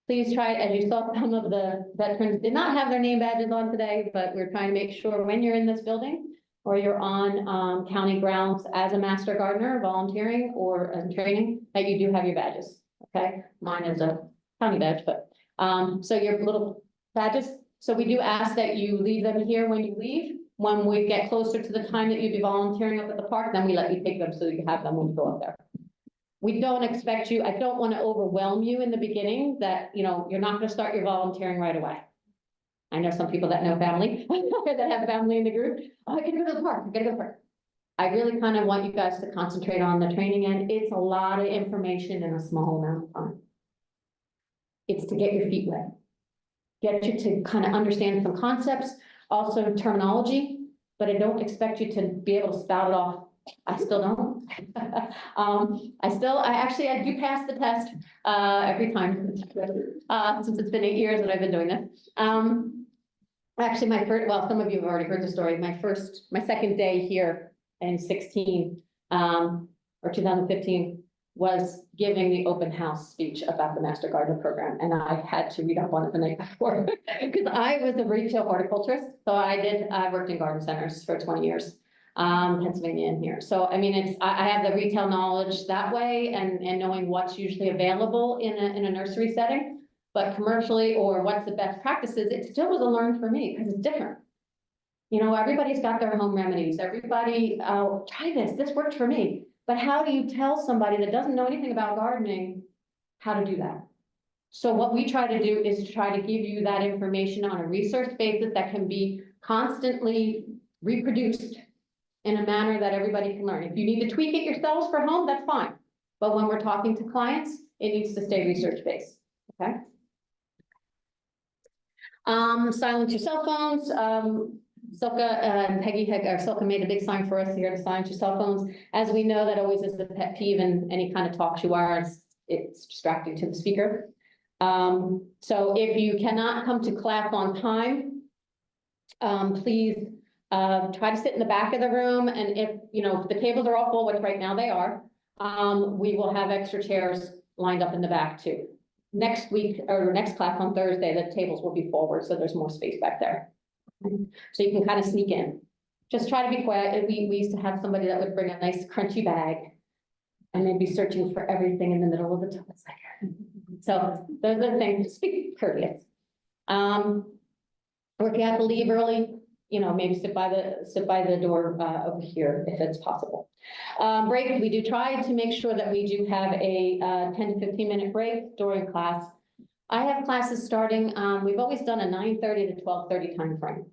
Please try, as you saw, some of the veterans did not have their name badges on today, but we're trying to make sure when you're in this building or you're on, county grounds as a master gardener, volunteering or training, that you do have your badges, okay? Mine is a county badge, but, so your little badges, so we do ask that you leave them here when you leave. When we get closer to the time that you'd be volunteering up at the park, then we let you take them so you have them when you go up there. We don't expect you, I don't want to overwhelm you in the beginning that, you know, you're not going to start your volunteering right away. I know some people that know family, that have family in the group. Oh, I gotta go to the park, I gotta go to the park. I really kind of want you guys to concentrate on the training end. It's a lot of information in a small amount of time. It's to get your feet wet. Get you to kind of understand some concepts, also terminology, but I don't expect you to be able to spout it off. I still don't. I do pass the test, every time, since it's been 8 years that I've been doing this. Actually, some of you have already heard the story. My second day here in 16, or 2015, was giving the open house speech about the Master Gardener program, and I had to read up on it the night before, because I was a retail horticulturist, so I worked in garden centers for 20 years, Pennsylvania and here. So, I mean, I have the retail knowledge that way and knowing what's usually available in a nursery setting, but commercially or what's the best practices, it still was a learn for me because it's different. You know, everybody's got their home remedies. Everybody, try this worked for me. But how do you tell somebody that doesn't know anything about gardening how to do that? So what we try to do is try to give you that information on a research basis that can be constantly reproduced in a manner that everybody can learn. If you need to tweak it yourselves for home, that's fine. But when we're talking to clients, it needs to stay research-based, okay? Silence your cell phones. Silka and Peggy Silka made a big sign for us here to silence your cell phones. As we know, that always is the pet peeve in any kind of talks you are, it's distracting to the speaker. So if you cannot come to class on time, please try to sit in the back of the room, and if the tables are all full, which right now they are, we will have extra chairs lined up in the back too. Next week or next class on Thursday, the tables will be forward, so there's more space back there. So you can kind of sneak in. Just try to be quiet. We used to have somebody that would bring a nice crunchy bag and they'd be searching for everything in the middle of the tub. So those are the things, just be courteous. Or if you have to leave early, maybe sit by the door over here if it's possible. Break, we do try to make sure that we do have a 10 to 15-minute break during class. I have classes starting, we've always done a 9:30 to 12:30 timeframe.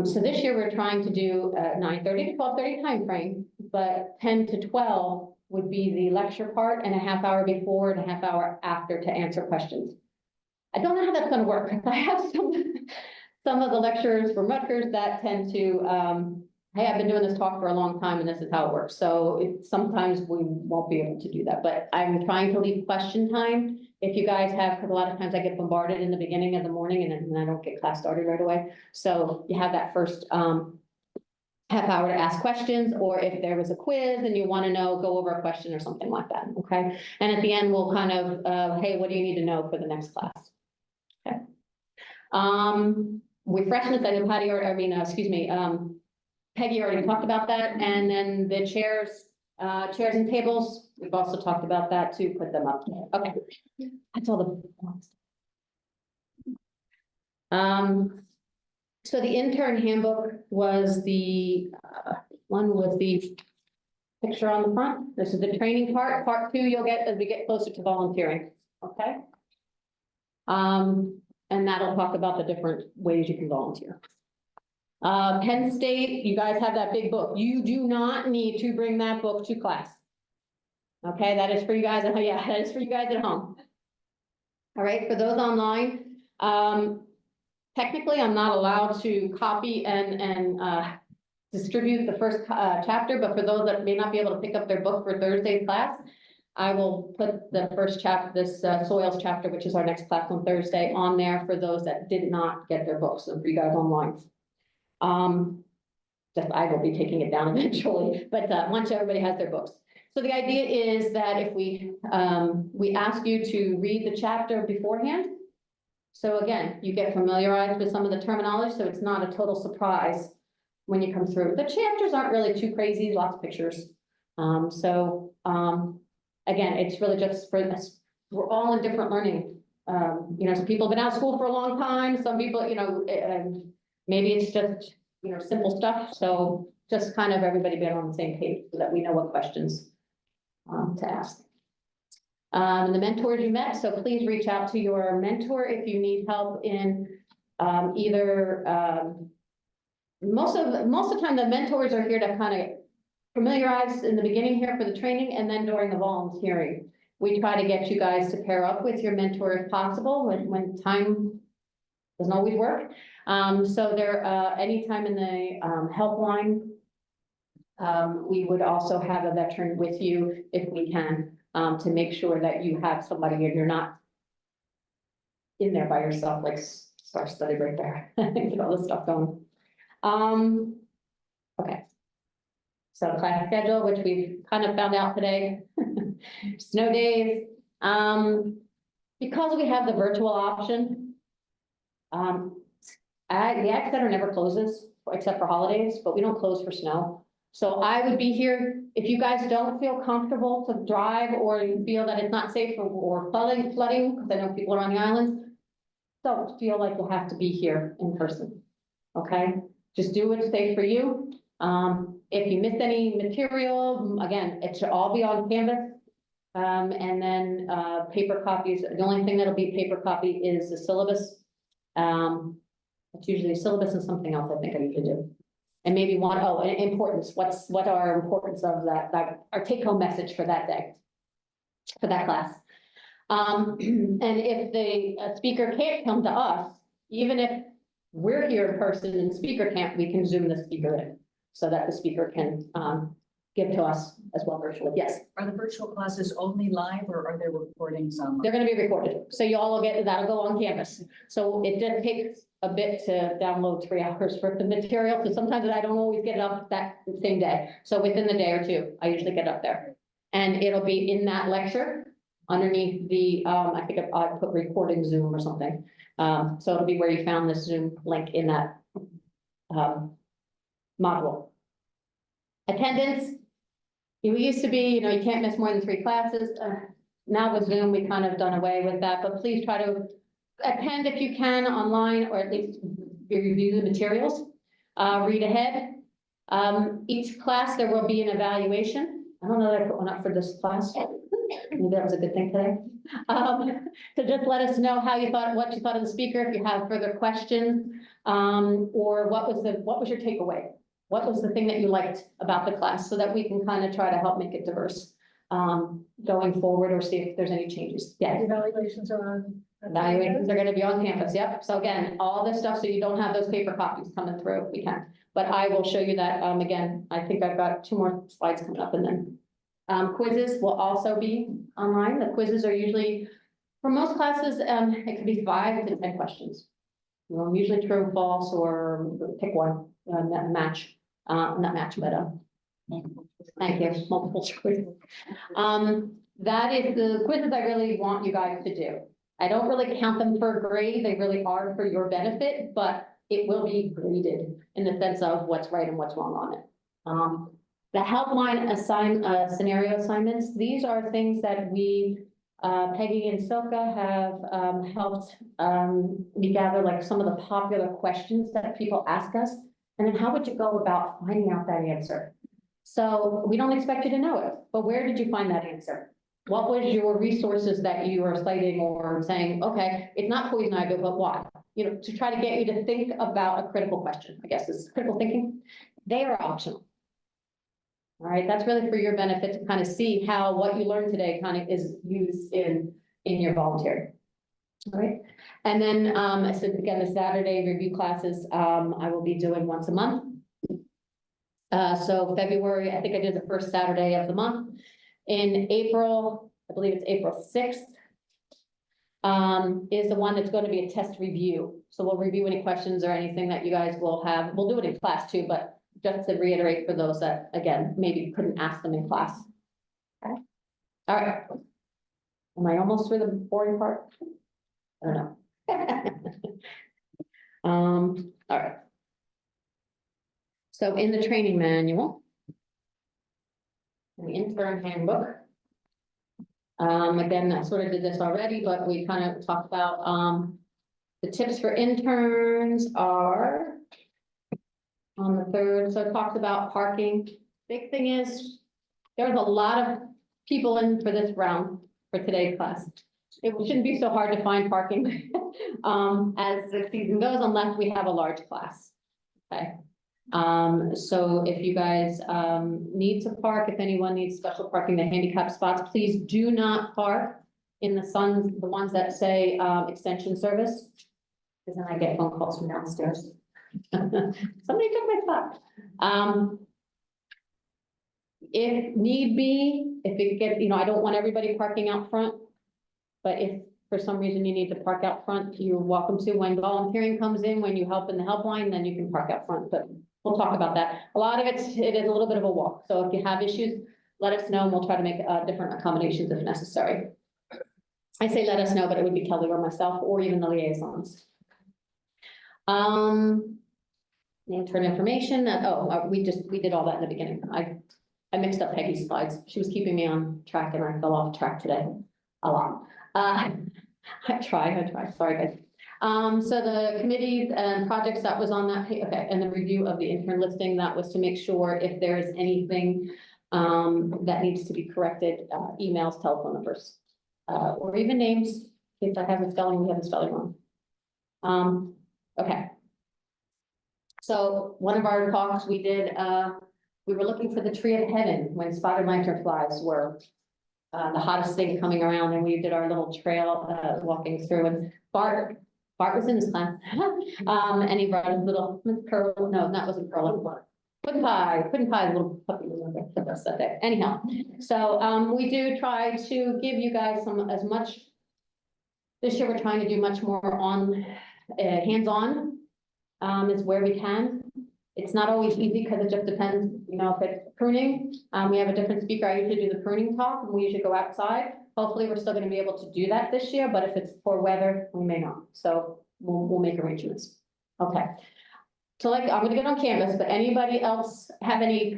So this year we're trying to do a 9:30 to 12:30 timeframe, but 10 to 12 would be the lecture part and a half hour before and a half hour after to answer questions. I don't know how that's gonna work. I have some of the lecturers from Rutgers that tend to, hey, I've been doing this talk for a long time and this is how it works. So sometimes we won't be able to do that, but I'm trying to leave question time. If you guys have, because a lot of times I get bombarded in the beginning of the morning and then I don't get class started right away. So you have that first half hour to ask questions, or if there was a quiz and you want to know, go over a question or something like that, okay? And at the end, we'll kind of, hey, what do you need to know for the next class? Okay. Refreshments, I know Patty, Peggy already talked about that, and then the chairs and tables, we've also talked about that too, put them up. Okay, that's all the. So the intern handbook was the one with the picture on the front. This is the training part. Part 2 you'll get as we get closer to volunteering, okay? And that'll talk about the different ways you can volunteer. Penn State, you guys have that big book. You do not need to bring that book to class. Okay, that is for you guys. Yeah, that is for you guys at home. All right, for those online, technically I'm not allowed to copy and distribute the first chapter, but for those that may not be able to pick up their book for Thursday's class, I will put the first chapter, this soils chapter, which is our next class on Thursday, on there for those that did not get their books, so for you guys online. I will be taking it down eventually, but once everybody has their books. So the idea is that if we ask you to read the chapter beforehand. So again, you get familiarized with some of the terminology, so it's not a total surprise when you come through. The chapters aren't really too crazy, lots of pictures. Again, it's really just for this, we're all in different learning. Some people have been out of school for a long time, some people, maybe it's just, simple stuff, so just kind of everybody being on the same page so that we know what questions to ask. The mentors you met, so please reach out to your mentor if you need help in either most of the time, the mentors are here to kind of familiarize in the beginning here for the training and then during the volunteering. We try to get you guys to pair up with your mentor if possible when time doesn't always work. So there, anytime in the helpline, we would also have a veteran with you if we can, to make sure that you have somebody and you're not in there by yourself, like Star Study right there, get all this stuff going. Okay. So class schedule, which we've kind of found out today, snow days. Because we have the virtual option, the Ag Center never closes except for holidays, but we don't close for snow. So I would be here, if you guys don't feel comfortable to drive or you feel that it's not safe or flooding, because I know people are on the islands, don't feel like you have to be here in person, okay? Just do what's safe for you. If you missed any material, again, it should all be on Canvas. And then paper copies, the only thing that'll be paper copy is the syllabus. It's usually a syllabus and something else I think I need to do. And maybe importance, what our importance of that our take home message for that day, for that class. And if the speaker can't come to us, even if we're here in person and the speaker can't, we can Zoom the speaker in so that the speaker can give to us as well virtually. Yes. Are the virtual classes only live or are there recordings on? They're going to be recorded. So you all will get, that'll go on Canvas. So it does take a bit to download 3 hours worth of material. So sometimes I don't always get it up that same day. So within the day or two, I usually get up there. And it'll be in that lecture underneath the, I think I put recording Zoom or something. So it'll be where you found this Zoom link in that module. Attendance. It used to be, you can't miss more than 3 classes. Now with Zoom, we kind of done away with that, but please try to attend if you can online, or at least review the materials, read ahead. Each class, there will be an evaluation. I don't know that I put one up for this class. Maybe that was a good thing today. So just let us know what you thought of the speaker, if you have further questions, or what was your takeaway? What was the thing that you liked about the class, so that we can kind of try to help make it diverse going forward, or see if there's any changes. Yeah. Evaluations are on. Evaluations are going to be on campus. Yep. So again, all this stuff, so you don't have those paper copies coming through if we can. But I will show you that again. I think I've got 2 more slides coming up, and then quizzes will also be online. The quizzes are usually, for most classes, it could be 5 to 10 questions. Usually true, false, or pick one, match. Not match, but thank you, multiple choice. That is the quizzes I really want you guys to do. I don't really count them for a grade, they really are for your benefit, but it will be graded in the sense of what's right and what's wrong on it. The helpline scenario assignments, these are things that we, Peggy and Silka have helped we gather like some of the popular questions that people ask us. And then how would you go about finding out that answer? So we don't expect you to know it, but where did you find that answer? What was your resources that you are citing or saying, okay, it's not poison ivy, but why? To try to get you to think about a critical question, I guess is critical thinking. They are optional. All right, that's really for your benefit to kind of see how what you learned today kind of is used in your voluntary. All right, and then so again, the Saturday review classes I will be doing once a month. So February, I think I did the first Saturday of the month. In April, I believe it's April 6th, is the one that's going to be a test review. So we'll review any questions or anything that you guys will have. We'll do it in class too, but just to reiterate for those that, again, maybe couldn't ask them in class. Okay. All right. Am I almost through the boring part? I don't know. All right. So in the training manual, the intern handbook. Again, I sort of did this already, but we kind of talked about, the tips for interns are on the third, so it talks about parking. Big thing is, there's a lot of people in for this round, for today's class. It shouldn't be so hard to find parking, as the season goes, unless we have a large class. Okay, so if you guys, need to park, if anyone needs special parking, the handicap spots, please do not park in the ones that say, extension service. Because then I get phone calls from downstairs. Somebody took my spot. If need be, if it gets, I don't want everybody parking out front. But if for some reason you need to park out front, you're welcome to. When volunteering comes in, when you help in the helpline, then you can park out front, but we'll talk about that. A lot of it is a little bit of a walk, so if you have issues, let us know and we'll try to make different accommodations if necessary. I say let us know, but it would be Kelly or myself, or even the liaisons. Intern information, we did all that in the beginning. I mixed up Peggy's slides. She was keeping me on track and I fell off track today a lot. I try, sorry guys. So the committees and projects that was on that, okay, and the review of the intern listing, that was to make sure if there is anything that needs to be corrected, emails, telephone numbers, or even names, in case I have a spelling, we have a spelling wrong. Okay. So one of our talks we did, we were looking for the tree of heaven when spotted lanternflies were the hottest thing coming around, and we did our little trail walking through, and Bart was in this class. And he brought his little Pearl, no, that wasn't Pearl. Puddin' pie, little puppy was with us that day. Anyhow, so we do try to give you guys as much. This year, we're trying to do much more on hands-on, is where we can. It's not always easy because it just depends, if it's pruning, we have a different speaker. I usually do the pruning talk and we usually go outside. Hopefully, we're still gonna be able to do that this year, but if it's poor weather, we may not. So we'll make arrangements. Okay. So I'm gonna get on Canvas, but anybody else have any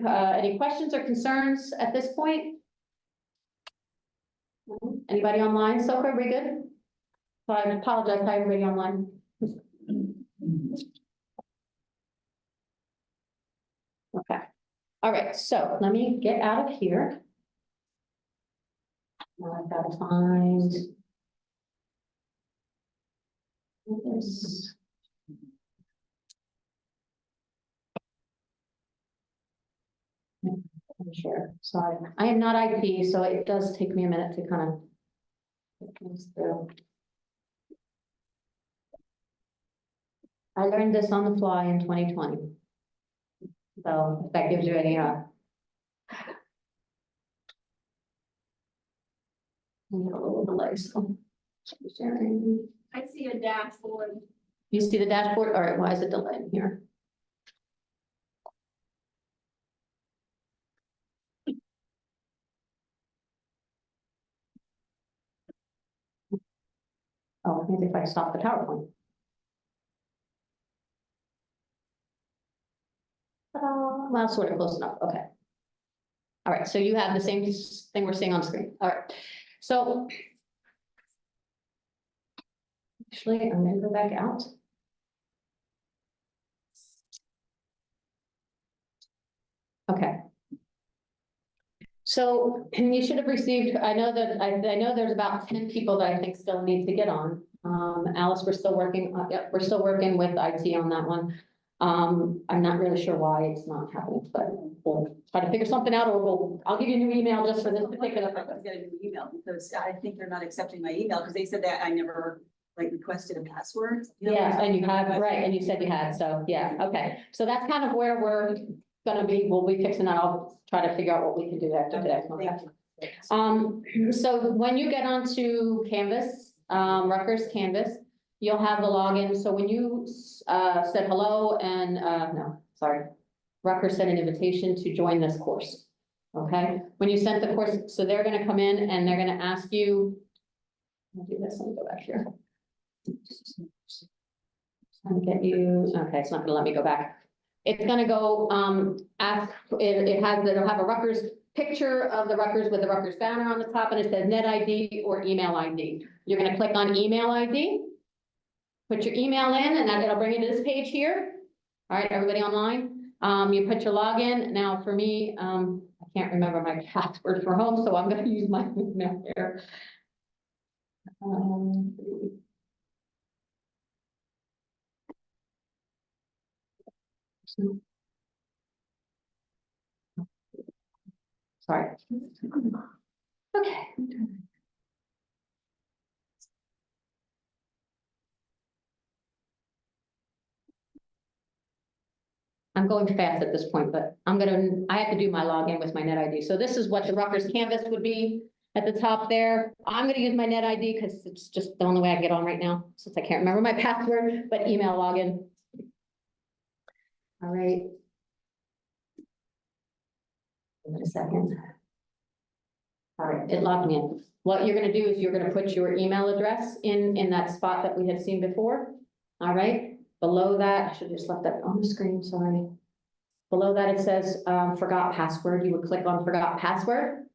questions or concerns at this point? Anybody online? So far, we good? So I apologize, hi everybody online. Okay, all right, so let me get out of here. Now I've got to find this. Sure, sorry, I am not IT, so it does take me a minute to kind of get things through. I learned this on the fly in 2020. So if that gives you any a little delay, so sharing. I see a dashboard. You see the dashboard? All right, why is it delaying here? Oh, maybe if I stop the PowerPoint. Well, sort of close enough, okay. All right, so you have the same thing we're seeing on screen, all right, so. Actually, I'm gonna go back out. Okay. So, and you should have received, I know there's about 10 people that I think still need to get on. Alice, we're still working, we're still working with IT on that one. I'm not really sure why it's not happening, but we'll try to figure something out, or I'll give you a new email just for this particular purpose. Get a new email because I think they're not accepting my email because they said that I never requested a password. Yeah, and you have, right, and you said you had, so, yeah, okay. So that's kind of where we're gonna be, we'll be fixing that. I'll try to figure out what we can do after today. Okay. So when you get onto Canvas, Rutgers Canvas, you'll have the login. So when you said hello and, no, sorry, Rutgers sent an invitation to join this course. Okay, when you sent the course, so they're gonna come in and they're gonna ask you, I'll do this, let me go back here. Trying to get you, okay, it's not gonna let me go back. It's gonna go, ask, it'll have a Rutgers picture of the Rutgers with the Rutgers banner on the top, and it says net ID or email ID. You're gonna click on email ID. Put your email in, and then it'll bring you to this page here. All right, everybody online, you put your login. Now, for me, I can't remember my password for home, so I'm gonna use my email here. Sorry. Okay. I'm going fast at this point, but I have to do my login with my net ID. So this is what the Rutgers Canvas would be at the top there. I'm gonna use my net ID because it's just the only way I can get on right now, since I can't remember my password, but email login. All right. Give it a second. All right, it logged me in. What you're gonna do is you're gonna put your email address in that spot that we had seen before. All right, below that, I should have just left that on the screen, sorry. Below that, it says, forgot password. You would click on forgot password.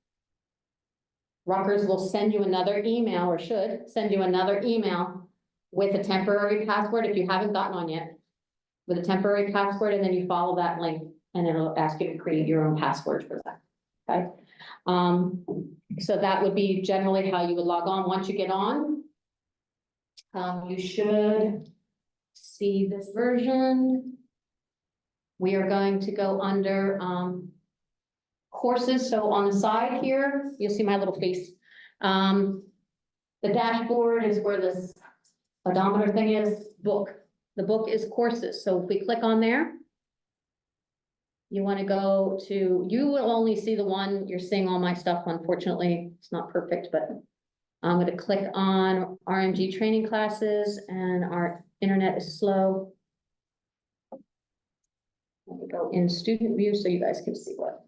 Rutgers will send you another email, or should send you another email with a temporary password if you haven't gotten on yet. With a temporary password, and then you follow that link, and it'll ask you to create your own password for that, okay? So that would be generally how you would log on. Once you get on, you should see this version. We are going to go under, courses. So on the side here, you'll see my little face. The dashboard is where this odometer thing is, book. The book is courses. So if we click on there, you want to go to, you will only see the one, you're seeing all my stuff. Unfortunately, it's not perfect, but I'm going to click on RMG training classes, and our internet is slow. Let me go in student view so you guys can see what.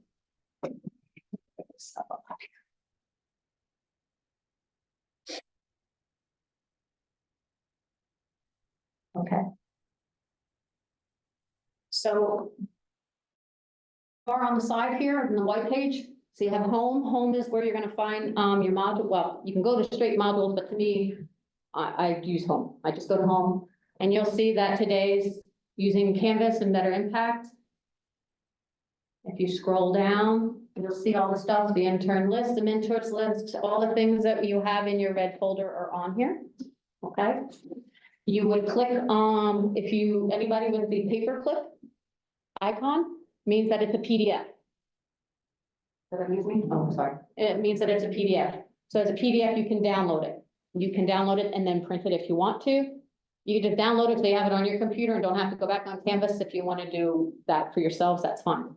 Okay. So far on the side here in the white page, so you have home. Home is where you're going to find your module. Well, you can go to straight modules, but to me, I use home. I just go to home, and you'll see that today's using Canvas and Better Impact. If you scroll down, you'll see all the stuff, the intern list, the mentors list, all the things that you have in your red folder are on here. Okay. You would click on, anybody with the paperclip icon, means that it's a PDF. Did I use me? Oh, sorry. It means that it's a PDF. So as a PDF, you can download it. You can download it and then print it if you want to. You can just download it so you have it on your computer and don't have to go back on Canvas. If you want to do that for yourselves, that's fine.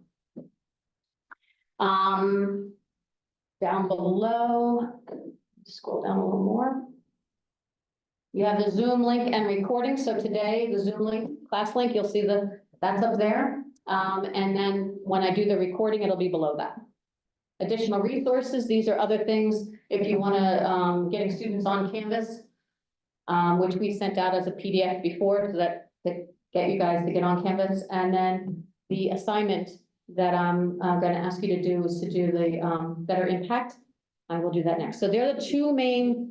Down below, scroll down a little more. You have the Zoom link and recording. So today, the Zoom link, class link, you'll see that's up there. And then when I do the recording, it'll be below that. Additional resources, these are other things if you want to, getting students on Canvas, which we sent out as a PDF before, so that get you guys to get on Canvas. And then the assignment that I'm going to ask you to do is to do the Better Impact. I will do that next. So they're the two main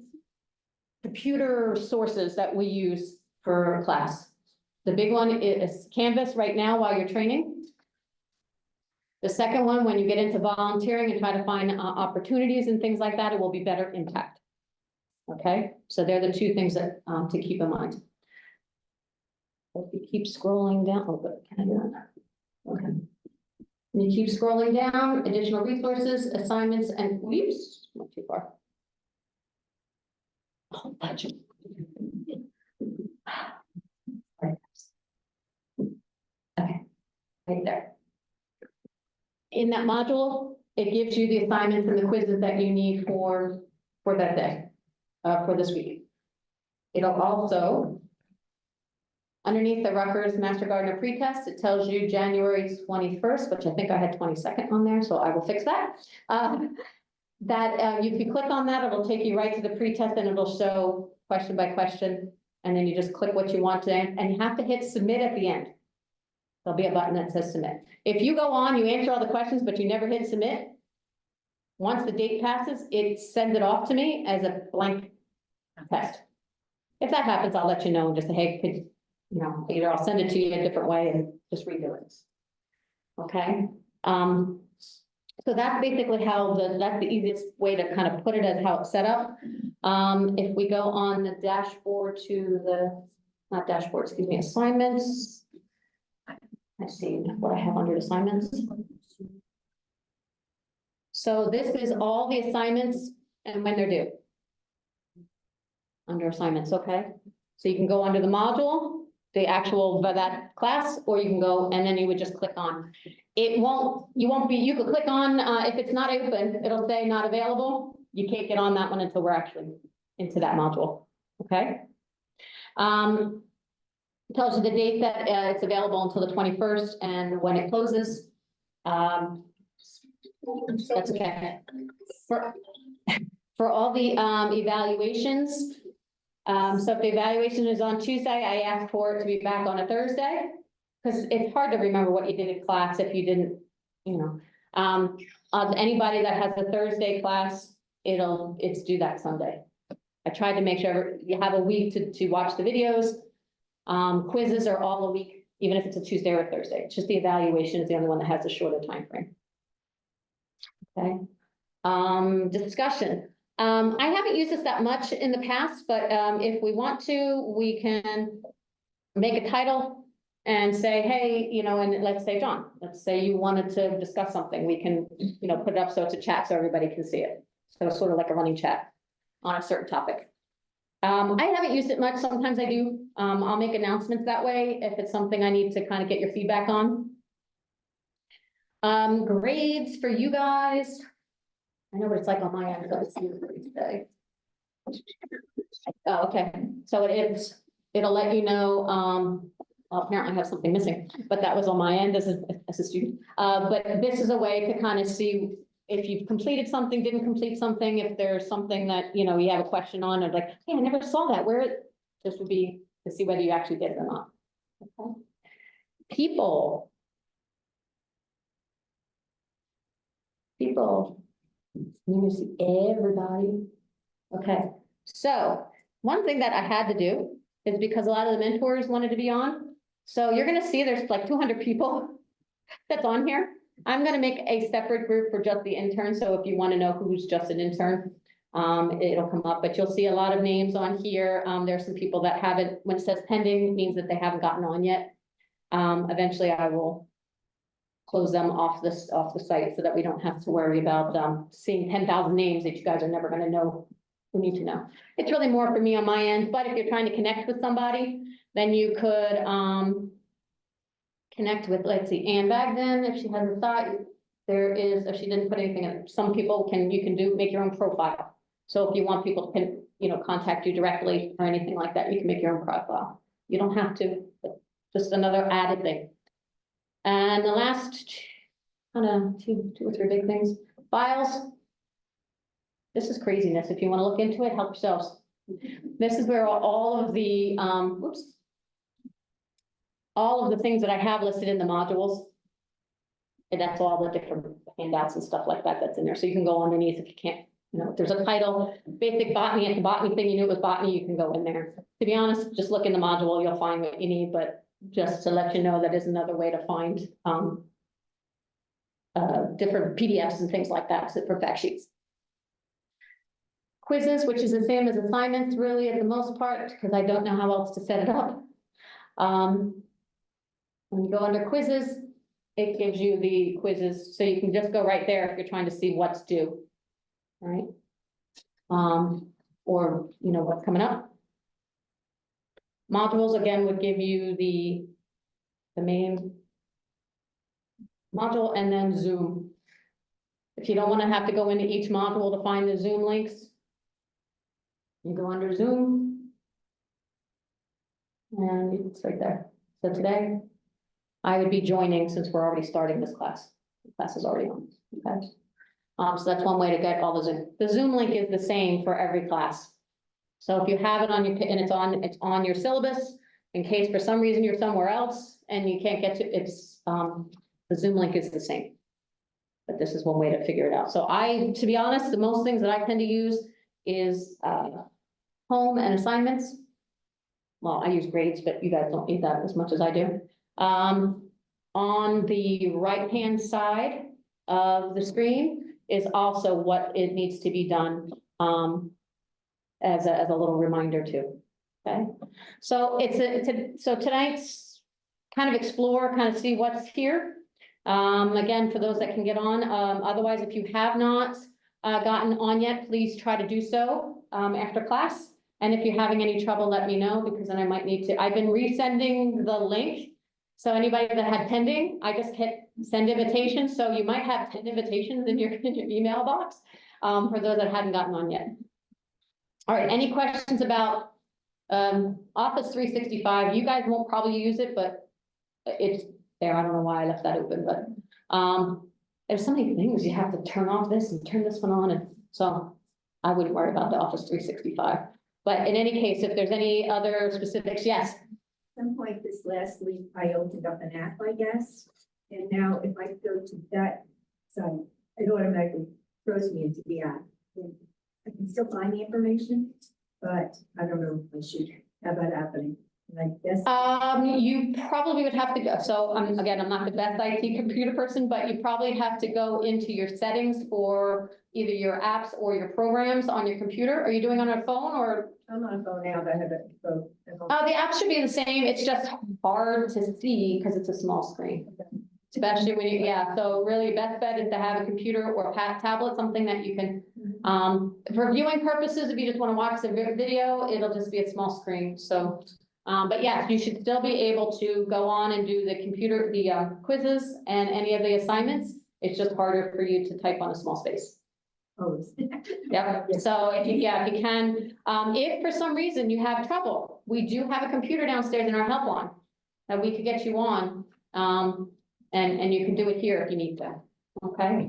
computer sources that we use for class. The big one is Canvas right now while you're training. The second one, when you get into volunteering and try to find opportunities and things like that, it will be Better Impact. Okay, so they're the two things that to keep in mind. If you keep scrolling down, oh, good, can I do that? Okay. And you keep scrolling down, additional resources, assignments, and whoops, not too far. Oh, budget. Okay, right there. In that module, it gives you the assignments and the quizzes that you need for that day, for this week. It'll also, underneath the Rutgers Master Gardener pretest, it tells you January 21st, which I think I had 22nd on there, so I will fix that. If you click on that, it'll take you right to the pretest, and it'll show question by question, and then you just click what you want to, and you have to hit submit at the end. There'll be a button that says submit. If you go on, you answer all the questions, but you never hit submit, once the date passes, it sends it off to me as a blank test. If that happens, I'll let you know and just say, hey, could, you know, either I'll send it to you a different way and just redo it. Okay, so that's basically how that's the easiest way to kind of put it as how it's set up. If we go on the dashboard to the, not dashboard, excuse me, assignments. Let's see what I have under assignments. So this is all the assignments and when they're due. Under assignments, okay? So you can go under the module, the actual, that class, or you can go, and then you would just click on. It won't, you could click on, if it's not open, it'll say not available. You can't get on that one until we're actually into that module, okay? Tells you the date that it's available until the 21st and when it closes. That's okay. For all the evaluations, so if the evaluation is on Tuesday, I ask for it to be back on a Thursday. Because it's hard to remember what you did in class if you didn't, you know. Anybody that has a Thursday class, it's due that Sunday. I tried to make sure you have a week to watch the videos. Quizzes are all a week, even if it's a Tuesday or a Thursday. It's just the evaluation is the only one that has a shorter time frame. Okay. Discussion. I haven't used this that much in the past, but if we want to, we can make a title and say, hey, you know, and let's say, John, let's say you wanted to discuss something. We can, you know, put it up so it's a chat so everybody can see it. So it's sort of like a running chat on a certain topic. I haven't used it much. Sometimes I do. I'll make announcements that way if it's something I need to kind of get your feedback on. Grades for you guys. I know what it's like on my end, but let's see what grades say. Oh, okay. So it'll let you know, well, apparently I have something missing, but that was on my end as a student. But this is a way to kind of see if you've completed something, didn't complete something, if there's something that, you know, you have a question on, or like, hey, I never saw that, this would be to see whether you actually did it or not. Okay. People. You see everybody. Okay, so one thing that I had to do is because a lot of the mentors wanted to be on. So you're gonna see there's like 200 people that's on here. I'm gonna make a separate group for just the interns. So if you want to know who's just an intern, it'll come up, but you'll see a lot of names on here. There's some people that haven't, when it says pending, it means that they haven't gotten on yet. Eventually I will close them off the site so that we don't have to worry about seeing 10,000 names that you guys are never gonna know who need to know. It's really more for me on my end, but if you're trying to connect with somebody, then you could connect with, let's see, Ann Bagden, if she has a thought. There is, if she didn't put anything in, some people you can make your own profile. So if you want people to, you know, contact you directly or anything like that, you can make your own profile. You don't have to, but just another added thing. And the last kind of two or three big things, files. This is craziness. If you want to look into it, help yourselves. This is where all of the, all of the things that I have listed in the modules. And that's all the different handouts and stuff like that that's in there. So you can go underneath if you can't, you know, if there's a title, basic botany, at the botany thing, you knew it was botany, you can go in there. To be honest, just look in the module, you'll find what you need, but just to let you know, that is another way to find different PDFs and things like that for fact sheets. Quizzes, which is the same as assignments really at the most part, because I don't know how else to set it up. When you go under quizzes, it gives you the quizzes, so you can just go right there if you're trying to see what's due. All right. Or, you know, what's coming up. Modules, again, would give you the main module and then Zoom. If you don't want to have to go into each module to find the Zoom links, you go under Zoom. And it's right there. So today, I would be joining since we're already starting this class. The class is already on, okay? So that's one way to get all the Zoom. The Zoom link is the same for every class. So if you have it on your, and it's on your syllabus, in case for some reason you're somewhere else and you can't get to, it's, the Zoom link is the same. But this is one way to figure it out. So to be honest, the most things that I tend to use is, home and assignments. Well, I use grades, but you guys don't need that as much as I do. On the right-hand side of the screen is also what it needs to be done, as a little reminder too. Okay, so so tonight's kind of explore, kind of see what's here. Again, for those that can get on, otherwise, if you have not gotten on yet, please try to do so after class. And if you're having any trouble, let me know, because then I might need to, I've been resending the link. So anybody that had pending, I just hit send invitation, so you might have 10 invitations in your email box, for those that hadn't gotten on yet. All right, any questions about Office 365? You guys won't probably use it, but it's there. I don't know why I left that open, but there's so many things. You have to turn off this and turn this one on, and so I wouldn't worry about the Office 365. But in any case, if there's any other specifics, yes. At some point this last week, I opened up an app, I guess, and now if I go to that site, it automatically throws me into the app. I can still find the information, but I don't know if I should have that happening. And I guess. You probably would have to go, so again, I'm not the best IT computer person, but you probably have to go into your settings for either your apps or your programs on your computer. Are you doing on a phone or? I'm on a phone now, but I have it. The app should be the same. It's just hard to see because it's a small screen. Especially when you, yeah, so really best bet is to have a computer or a tablet, something that you can, for viewing purposes, if you just want to watch the video, it'll just be a small screen, so. But yes, you should still be able to go on and do the computer, the quizzes and any of the assignments. It's just harder for you to type on a small space. Oh. Yep, so if you can, if for some reason you have trouble, we do have a computer downstairs in our helpline that we could get you on. And you can do it here if you need to, okay?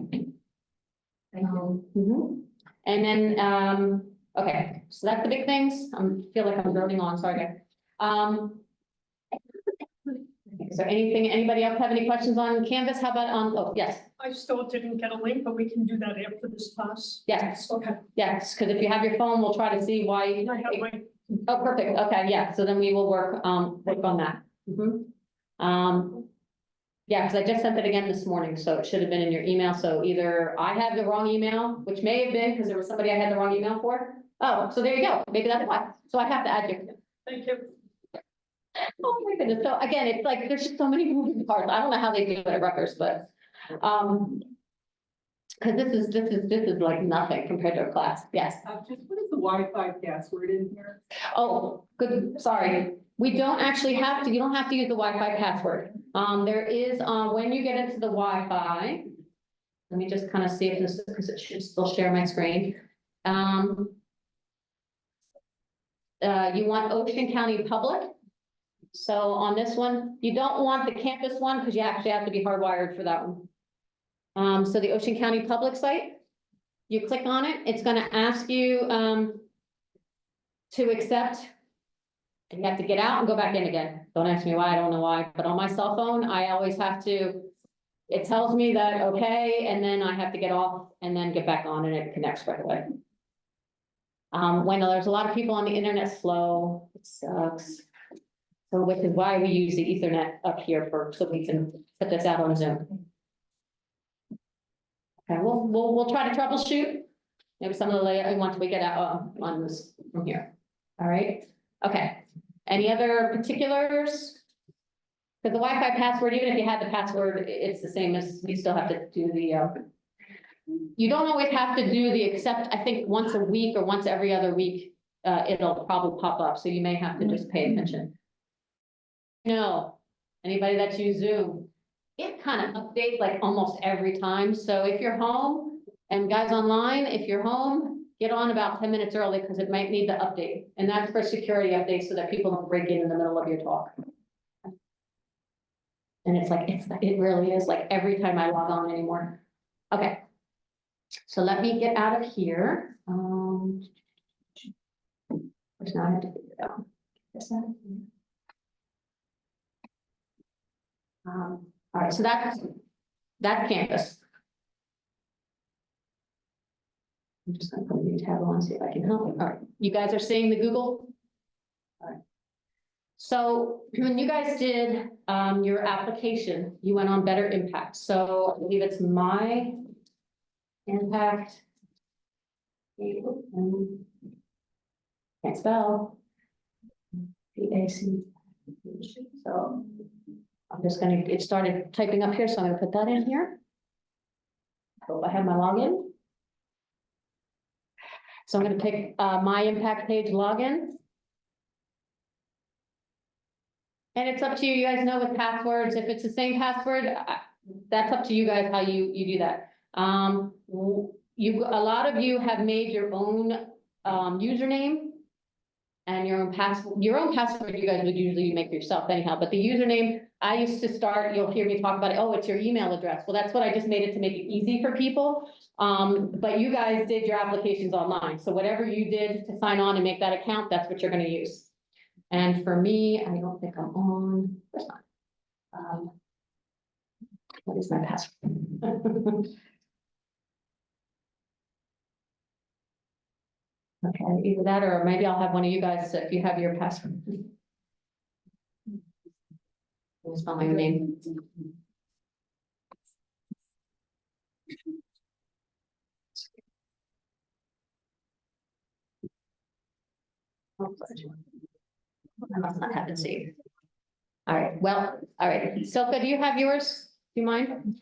Thank you. And then, okay, so that's the big things. I feel like I'm droning on, sorry guys. Is there anybody else have any questions on Canvas? How about on, oh, yes. I still didn't get a link, but we can do that after this class. Yes. Okay. Yes, because if you have your phone, we'll try to see why. I have my. Oh, perfect. Okay, yeah. So then we will work on that. Yeah, because I just sent it again this morning, so it should have been in your email. So either I have the wrong email, which may have been because there was somebody I had the wrong email for. Oh, so there you go. Maybe that's why. So I have to add you. Thank you. Oh my goodness. So again, it's like, there's just so many moving parts. I don't know how they do it at Rutgers, but, because this is like nothing compared to a class. Yes. Just what is the Wi-Fi password in here? Oh, good. Sorry. We don't actually have to, you don't have to use the Wi-Fi password. There is, when you get into the Wi-Fi, let me just kind of see if this, because it should still share my screen. You want Ocean County Public. So on this one, you don't want the campus one because you actually have to be hardwired for that one. So the Ocean County Public site, you click on it, it's gonna ask you to accept. And you have to get out and go back in again. Don't ask me why, I don't know why, but on my cell phone, I always have to, it tells me that, okay, and then I have to get off and then get back on and it connects right away. When there's a lot of people on the internet slow, it sucks. So which is why we use the Ethernet up here so we can put this out on Zoom. Okay, we'll try to troubleshoot. Maybe some of the layout once we get out on this from here. All right, okay. Any other particulars? Because the Wi-Fi password, even if you had the password, it's the same as, you still have to do the, you don't always have to do the accept, I think once a week or once every other week, it'll probably pop up, so you may have to just pay attention. No, anybody that use Zoom, it kind of updates like almost every time, so if you're home, and guys online, if you're home, get on about 10 minutes early because it might need to update. And that's for security updates so that people don't break in the middle of your talk. And it's like, it really is like every time I log on anymore. Okay. So let me get out of here. Which now I have to figure it out. Get this out of here. All right, so that's Canvas. I'm just gonna put a new tab on, see if I can help. All right, you guys are seeing the Google? All right. So when you guys did your application, you went on Better Impact. So I believe it's My Impact. Can't spell. PAC. So I'm just gonna, it started typing up here, so I'm gonna put that in here. Hope I have my login. So I'm gonna pick My Impact Page login. And it's up to you, you guys know with passwords, if it's the same password, that's up to you guys how you do that. A lot of you have made your own username. And your own password, you guys would usually make yourself anyhow, but the username, I used to start, you'll hear me talk about it, oh, it's your email address. Well, that's what I just made it to make it easy for people. But you guys did your applications online, so whatever you did to sign on and make that account, that's what you're gonna use. And for me, I don't think I'm on, that's not. What is my password? Okay, either that or maybe I'll have one of you guys, if you have your password. I'll spell my own name. I must not have it saved. All right, well, all right. Silka, do you have yours? Do you mind?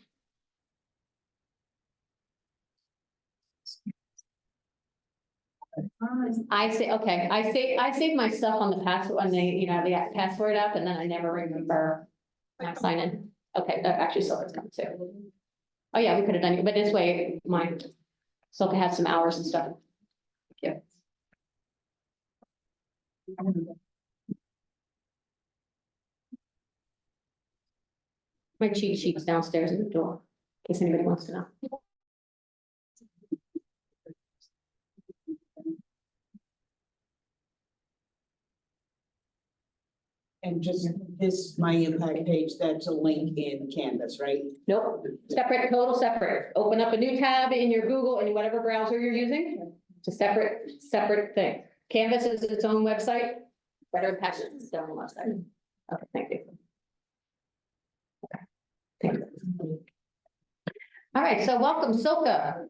I say, okay, I save my stuff on the password, on the, the password app, and then I never remember when I sign in. Okay, actually, Silka's coming too. Oh, yeah, we could have done it, but this way, mine, Silka has some hours and stuff. Yeah. My cheat sheet's downstairs in the door, in case anybody wants to know. And just this My Impact page, that's a link in Canvas, right? Nope, separate, total separate. Open up a new tab in your Google and whatever browser you're using. It's a separate thing. Canvas is its own website. Better Impact is its own website. Okay, thank you. Okay, thank you. All right, so welcome, Silka.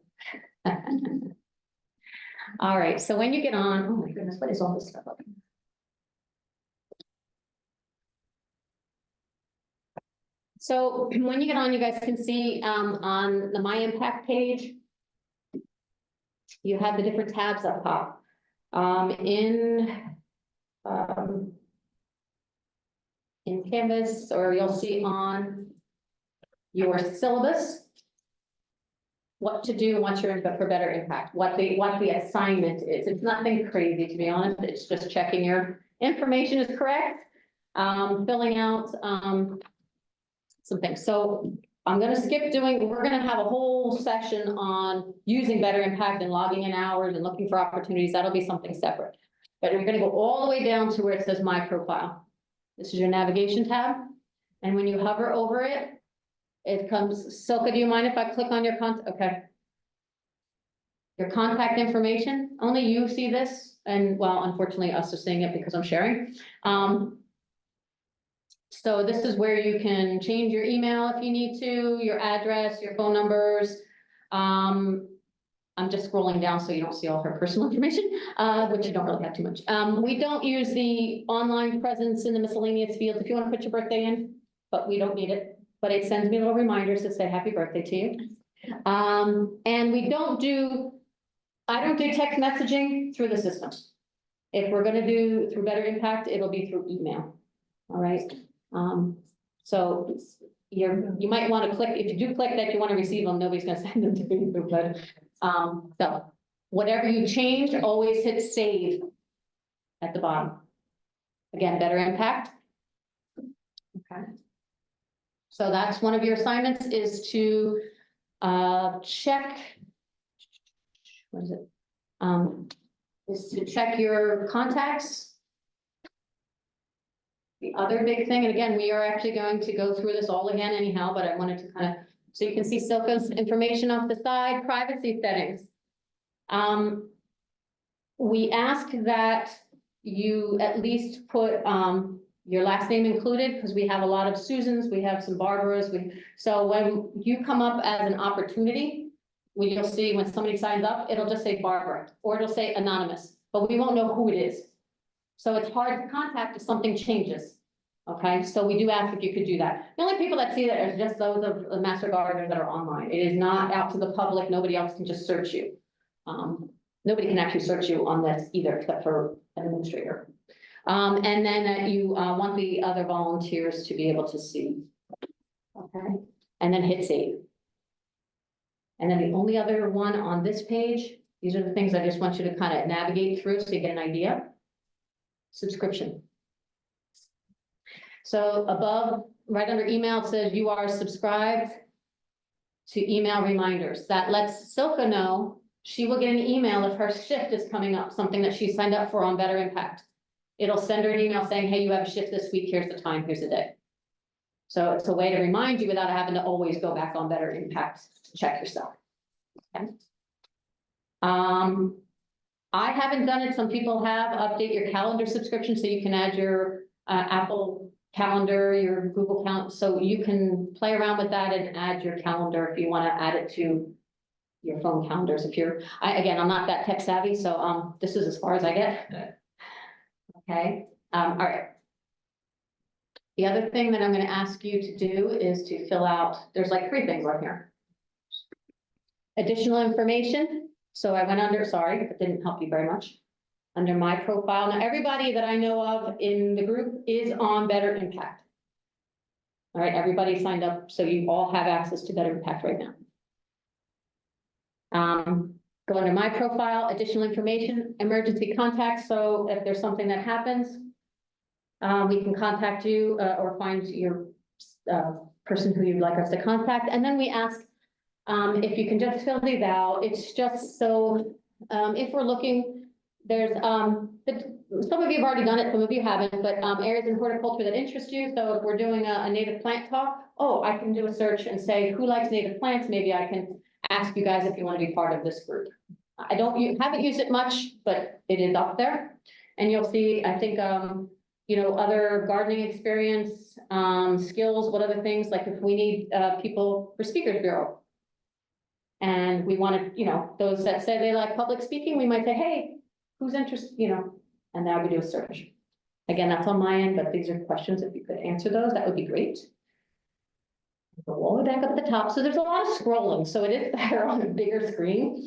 All right, so when you get on, oh my goodness, what is all this stuff up? So when you get on, you guys can see on the My Impact page, you have the different tabs up top. In Canvas, or you'll see on your syllabus what to do once you're in for Better Impact, what the assignment is. It's nothing crazy, to be honest. It's just checking your information is correct, filling out some things. So I'm gonna skip we're gonna have a whole session on using Better Impact and logging in hours and looking for opportunities. That'll be something separate. But we're gonna go all the way down to where it says My Profile. This is your navigation tab. And when you hover over it, it comes, Silka, do you mind if I click on your okay. Your contact information, only you see this, and well, unfortunately, us are seeing it because I'm sharing. So this is where you can change your email if you need to, your address, your phone numbers. I'm just scrolling down so you don't see all her personal information, which you don't really have too much. We don't use the online presence in the miscellaneous fields if you want to put your birthday in, but we don't need it. But it sends me little reminders to say happy birthday to you. And we don't do, I don't do text messaging through the system. If we're gonna do through Better Impact, it'll be through email. All right. So you might want to click, if you do click that you want to receive them, nobody's gonna send them to you, but, so whatever you change, always hit save at the bottom. Again, Better Impact. Okay. So that's one of your assignments is to, check, what is it? Is to check your contacts. The other big thing, and again, we are actually going to go through this all again anyhow, but I wanted to kind of, so you can see Silka's information off the side, privacy settings. We ask that you at least put, your last name included, because we have a lot of Susans, we have some Barbaras, so when you come up as an opportunity, you'll see when somebody signs up, it'll just say Barbara, or it'll say anonymous, but we won't know who it is. So it's hard to contact if something changes. Okay, so we do ask if you could do that. The only people that see that are just those of the Master Gardeners that are online. It is not out to the public. Nobody else can just search you. Nobody can actually search you on this either, except for an administrator. And then you want the other volunteers to be able to see. Okay, and then hit save. And then the only other one on this page, these are the things I just want you to kind of navigate through so you get an idea. Subscription. So above, right under email, it says you are subscribed to email reminders. That lets Silka know she will get an email if her shift is coming up, something that she signed up for on Better Impact. It'll send her an email saying, hey, you have a shift this week, here's the time, here's the day. So it's a way to remind you without having to always go back on Better Impact to check yourself. Okay. I haven't done it. Some people have. Update your calendar subscription so you can add your Apple Calendar, your Google Calendar. So you can play around with that and add your calendar if you want to add it to your phone calendars. If you're, again, I'm not that tech savvy, so this is as far as I get. Okay. All right. The other thing that I'm going to ask you to do is to fill out, there's like 3 things on here. Additional information. So I went under, sorry, it didn't help you very much. Under my profile. Now, everybody that I know of in the group is on Better Impact. All right, everybody signed up, so you all have access to Better Impact right now. Go under my profile, additional information, emergency contacts. So if there's something that happens, we can contact you or find your person who you'd like us to contact. And then we ask if you can just fill these out. It's just so if we're looking, there's some of you have already done it, some of you haven't, but areas in horticulture that interest you. So if we're doing a native plant talk, I can do a search and say who likes native plants. Maybe I can ask you guys if you want to be part of this group. I haven't used it much, but it is up there, and you'll see. I think you know, other gardening experience, skills. What other things, like if we need people for Speakers Bureau. And we want to, you know, those that say they like public speaking, we might say, hey, who's interested, you know, and now we do a search. Again, that's on my end, but these are questions. If you could answer those, that would be great. Go all the way back up at the top. So there's a lot of scrolling, so it is better on a bigger screen.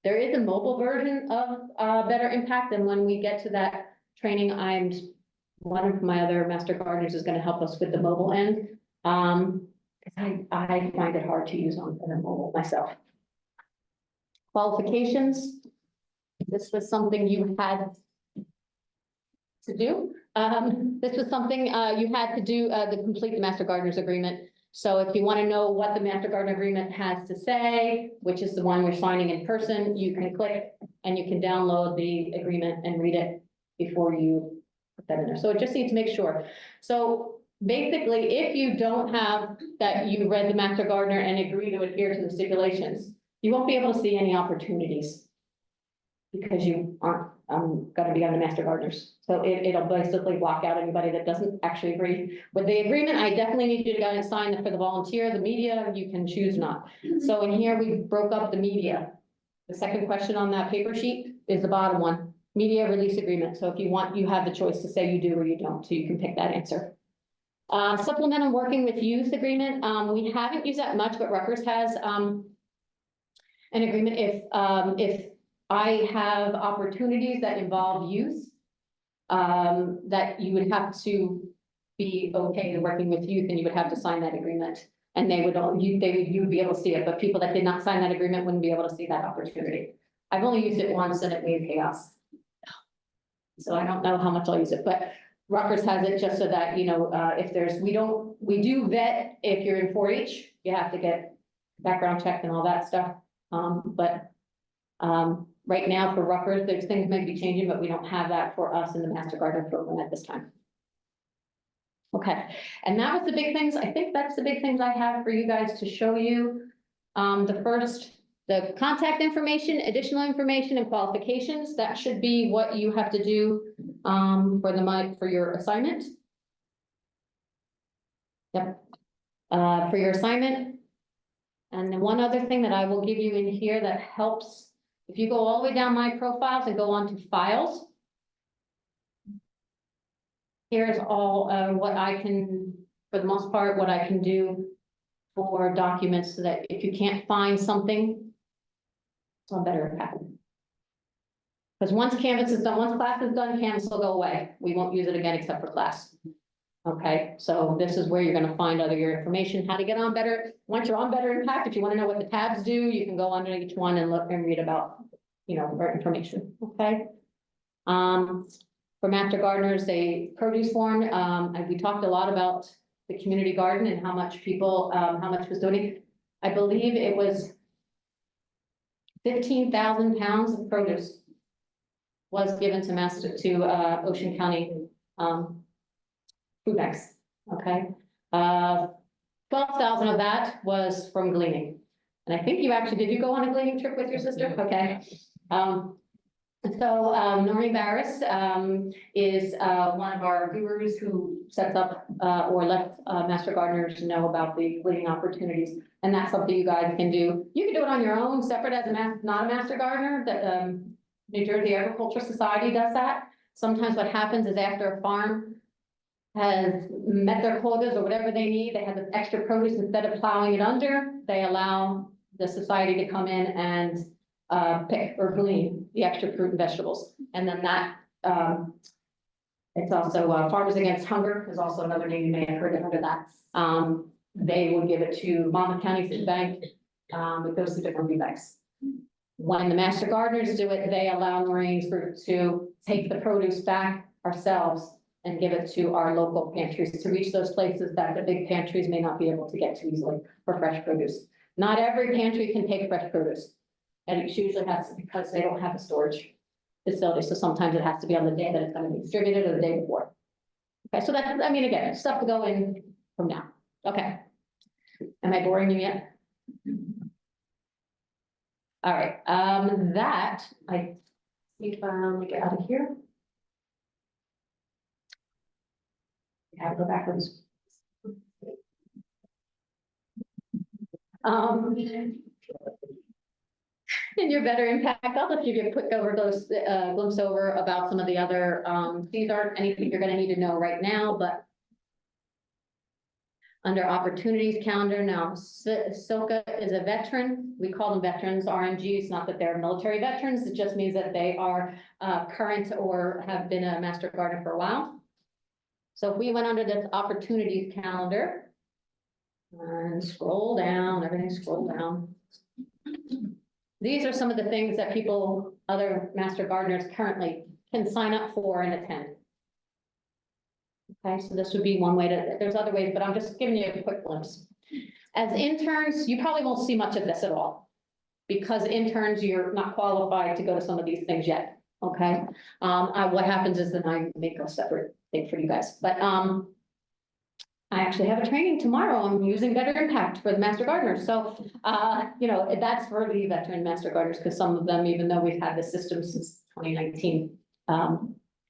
There is a mobile version of Better Impact, and when we get to that training, one of my other Master Gardeners is going to help us with the mobile end. I find it hard to use on a mobile myself. Qualifications. This was something you had to do. This was something you had to do to complete the Master Gardeners Agreement. So if you want to know what the Master Gardener Agreement has to say, which is the one we're signing in person, you can click and you can download the agreement and read it before you put that in there. So it just needs to make sure. So basically, if you don't have that you read the Master Gardener and agree to adhere to the stipulations, you won't be able to see any opportunities because you aren't going to be on the Master Gardeners. So it'll basically block out anybody that doesn't actually agree with the agreement. I definitely need you to go and sign for the volunteer, the media, you can choose not. So in here, we broke up the media. The second question on that paper sheet is the bottom one, media release agreement. So if you want, you have the choice to say you do or you don't, so you can pick that answer. Supplemental working with youth agreement. We haven't used that much, but Rutgers has an agreement if I have opportunities that involve youth, that you would have to be okay working with youth, and you would have to sign that agreement, and you would be able to see it, but people that did not sign that agreement wouldn't be able to see that opportunity. I've only used it once and it made chaos. So I don't know how much I'll use it, but Rutgers has it just so that, you know, if there's, we do vet if you're in 4-H, you have to get background checked and all that stuff. Right now for Rutgers, there's things might be changing, but we don't have that for us in the Master Gardener program at this time. Okay, and that was the big things. I think that's the big things I have for you guys to show you. The first, the contact information, additional information and qualifications, that should be what you have to do for your assignment. Yep, for your assignment. And then one other thing that I will give you in here that helps, if you go all the way down my profiles and go on to files. Here's all what I can, for the most part, what I can do for documents so that if you can't find something, it's on Better Impact. Because once Canvas is done, once class is done, Canvas will go away. We won't use it again except for class. Okay, so this is where you're gonna find other your information, how to get on Better. Once you're on Better Impact, if you want to know what the tabs do, you can go under each one and look and read about, our information, okay? For Master Gardeners, a produce form, and we talked a lot about the community garden and how much people, how much was donated. I believe it was 15,000 pounds of produce was given to Ocean County, food banks, okay? 12,000 of that was from gleaning. And I think did you go on a gleaning trip with your sister? Okay. Noreen Barris, is, one of our gurus who sets up, or lets, Master Gardeners know about the gleaning opportunities. And that's something you guys can do. You can do it on your own, separate as not a Master Gardener, that, New Jersey Agriculture Society does that. Sometimes what happens is after a farm has met their quotas or whatever they need, they have this extra produce, instead of plowing it under, they allow the society to come in and pick or glean the extra fruit and vegetables. And then that, it's also Farmers Against Hunger is also another name you may have heard of under that. They will give it to Monmouth County Food Bank. It goes to different food banks. When the Master Gardeners do it, they allow Noreen's group to take the produce back ourselves and give it to our local pantries to reach those places that the big pantries may not be able to get to easily for fresh produce. Not every pantry can take fresh produce. And it usually has to, because they don't have a storage facility. So sometimes it has to be on the day that it's going to be distributed or the day before. Okay, so that, again, stuff to go in from now. Okay. Am I boring you yet? All right, that, I think, let me get out of here. I have to go backwards. In your Better Impact, I'll just give you a quick glimpse over about some of the other, these aren't anything you're gonna need to know right now, but under opportunities calendar now, Silka is a veteran. We call them veterans, RMGs, not that they're military veterans. It just means that they are current or have been a Master Gardener for a while. So if we went under this opportunities calendar and scroll down, everything scroll down. These are some of the things that other Master Gardeners currently can sign up for and attend. Okay, so this would be one way there's other ways, but I'm just giving you a quick glimpse. As interns, you probably won't see much of this at all because interns, you're not qualified to go to some of these things yet. Okay, what happens is then I make a separate thing for you guys, but I actually have a training tomorrow on using Better Impact for the Master Gardeners. So, that's for the veteran Master Gardeners, because some of them, even though we've had this system since 2019,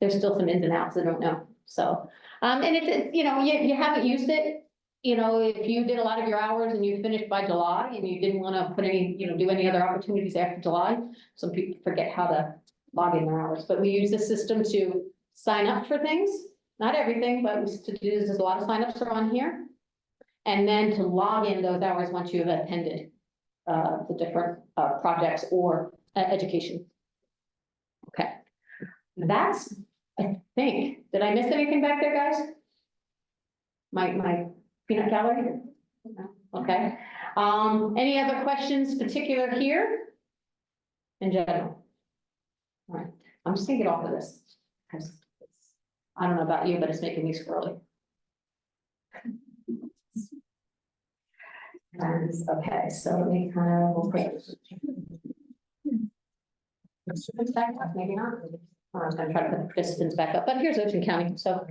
there's still some ins and outs they don't know. So, and if you haven't used it, if you did a lot of your hours and you finished by July and you didn't want to put any, do any other opportunities after July, some people forget how to log in their hours, but we use this system to sign up for things. Not everything, but to do, there's a lot of signups are on here. And then to log in those hours once you have attended the different projects or education. Okay, that's, I think, did I miss anything back there, guys? My peanut gallery? No? Okay. Any other questions particular here? In general? All right, I'm just gonna get off of this because I don't know about you, but it's making me squirrely. Okay, so let me kind of back up, maybe not. I was gonna try to put the participants back up, but here's Ocean County, so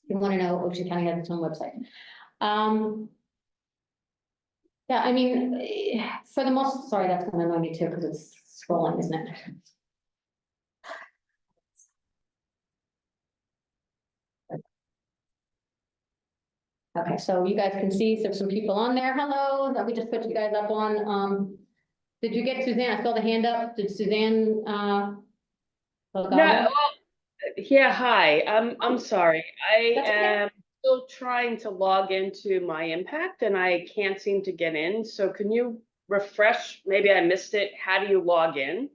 If you want to know, Ocean County has its own website. Yeah, I mean, for the most, sorry, that's gonna annoy me too, because it's scrolling, isn't it? Okay, so you guys can see there's some people on there. Hello, that we just put you guys up on, did you get Suzanne? I saw the hand up. Did Suzanne, Delgado? No, yeah, hi, I'm sorry. I That's okay. am still trying to log into my Impact and I can't seem to get in. So can you refresh? Maybe I missed it. How do you log in?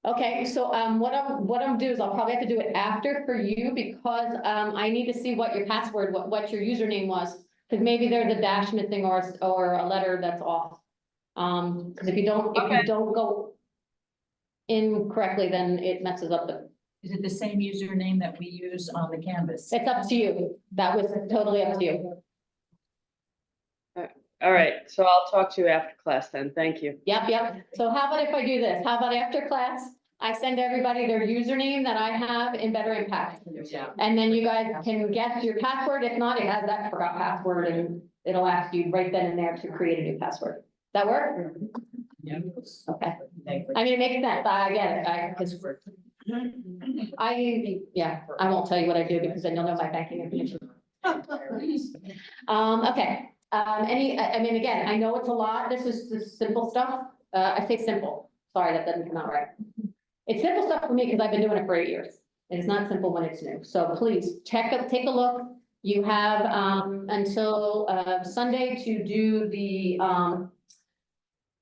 Okay, so what I'm do is I'll probably have to do it after for you because I need to see what your password, what your username was. Because maybe there's a dash missing or a letter that's off. Because if you don't go in correctly, then it messes up the. Is it the same username that we use on the Canvas? It's up to you. That was totally up to you. All right, so I'll talk to you after class then. Thank you. Yep. So how about if I do this? How about after class, I send everybody their username that I have in Better Impact. And then you guys can guess your password. If not, it has that forgot password and it'll ask you right then and there to create a new password. That work? Yeah. Okay. I mean, it makes sense. I get it. I won't tell you what I do because then you'll know my banking information. Okay. I mean, again, I know it's a lot. This is the simple stuff. I say simple. Sorry, that doesn't come out right. It's simple stuff for me because I've been doing it for 8 years. It's not simple when it's new. So please take a look. You have until Sunday to do the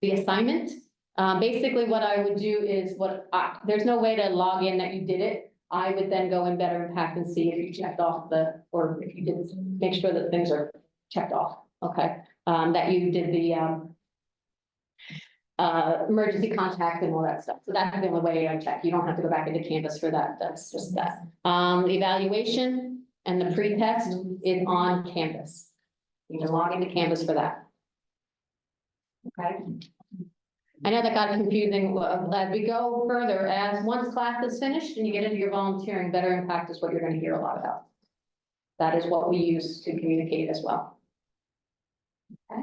assignment. Basically what I would do is there's no way to log in that you did it. I would then go in Better Impact and see if you checked off or if you did make sure that things are checked off. Okay, that you did the emergency contact and all that stuff. So that's the only way I check. You don't have to go back into Canvas for that. That's just that. The evaluation and the pre-test is on Canvas. You can log into Canvas for that. Okay. I know that got confusing. As we go further, as once class is finished and you get into your volunteering, Better Impact is what you're going to hear a lot about. That is what we use to communicate as well. Okay.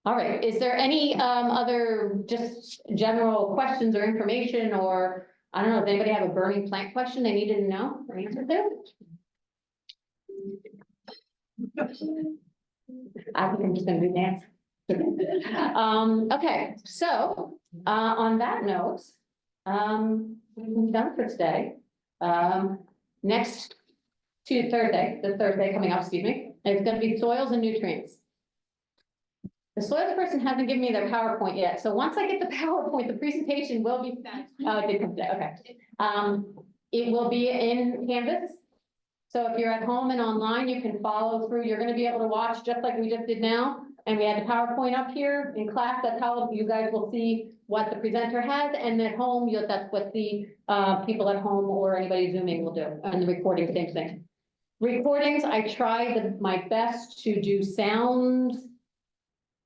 All right. Is there any other just general questions or information, or I don't know, does anybody have a burning plant question they needed to know or answer there? I think I'm just gonna do that. Okay, so on that note, we're done for today. Next to Thursday, the Thursday coming up, excuse me, it's gonna be soils and nutrients. The soils person hasn't given me their PowerPoint yet, so once I get the PowerPoint, the presentation will be, oh, it did come today, okay. It will be in Canvas. So if you're at home and online, you can follow through. You're gonna be able to watch just like we just did now. And we had the PowerPoint up here in class. That's how you guys will see what the presenter has. And at home, that's what the people at home or anybody Zooming will do. And the recording, same thing. Recordings, I try my best to do sound.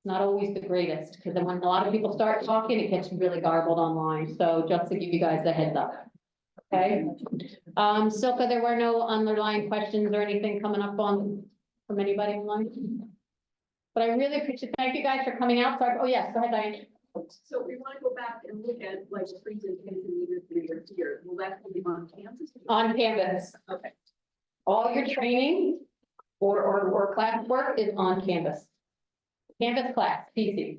Not always the greatest, because then when a lot of people start talking, it gets really garbled online. So just to give you guys a heads up. Okay. Silka, there were no underlying questions or anything coming up from anybody online? But I really appreciate, thank you guys for coming out. Sorry, oh yes, go ahead, Diane. So we want to go back and look at like the presentation even for your here. Will that be on Canvas? On Canvas. Okay. All your training or class work is on Canvas. Canvas class, PC.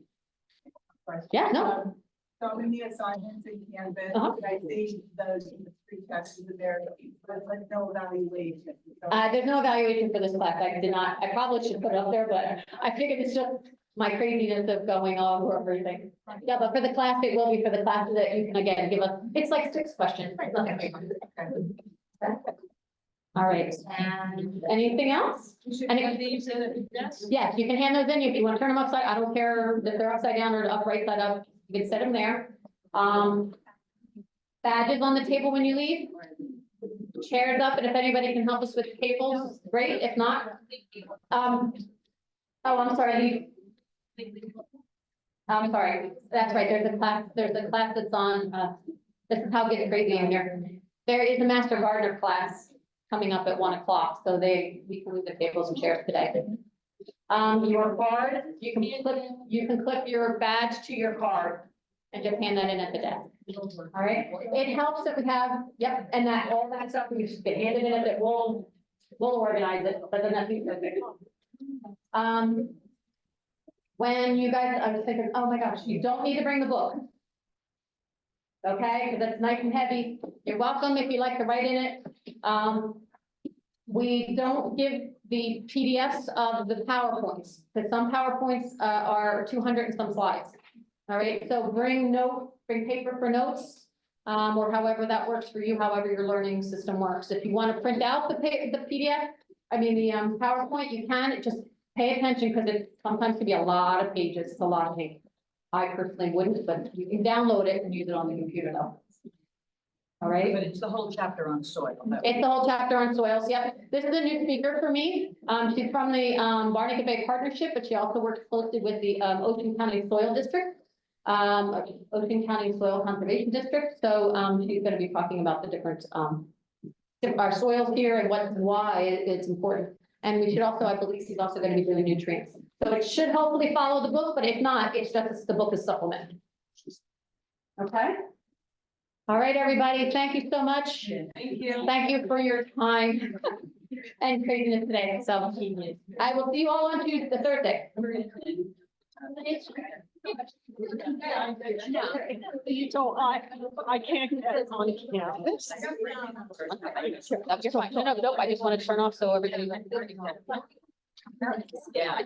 Yeah, no. So in the assignments in Canvas, I see those in the three tests in there, but like no evaluation. There's no evaluation for this class. I probably should put it up there, but I figured it's just my craziness of going all over everything. Yeah, but for the class, it will be for the classes that you can again give us. It's like 6 questions. All right, and anything else? Yes, you can hand those in if you want to turn them upside. I don't care if they're upside down or upright side up. You can set them there. Badges on the table when you leave. Chairs up, and if anybody can help us with cables, great. If not, oh, I'm sorry. I'm sorry. That's right. There's a class that's on. This is how it gets crazy in here. There is a Master Gardener class coming up at 1 o'clock, so we can leave the tables and chairs today. Your card, you can clip your badge to your card and just hand that in at the desk. All right, it helps that we have, yep, and that, all that stuff, we just get handed in, that we'll organize it, but then that's. When you guys, I was thinking, oh my gosh, you don't need to bring the book. Okay, because it's nice and heavy. You're welcome if you like to write in it. We don't give the PDFs of the PowerPoints, because some PowerPoints are 200 and some slides. All right, so bring paper for notes, or however that works for you, however your learning system works. If you want to print out the PDF, the PowerPoint, you can. It just pay attention because it sometimes can be a lot of pages. It's a lot of paper. I personally wouldn't, but you can download it and use it on the computer though. All right. But it's the whole chapter on soil. It's the whole chapter on soils. Yep. This is a new speaker for me. She's from the Barnegat Bay Partnership, but she also works closely with the Ocean County Soil District, Ocean County Soil Conservation District. So she's going to be talking about the different our soils here and why it's important. And we should also, I believe she's also going to be doing nutrients. So it should hopefully follow the book, but if not, it's just the book is supplement. Okay. All right, everybody. Thank you so much. Thank you. Thank you for your time and craziness today. So I will see you all on Tuesday, Thursday. So I can't get it on campus. You're fine. No, I just want to turn off so everybody. Yeah.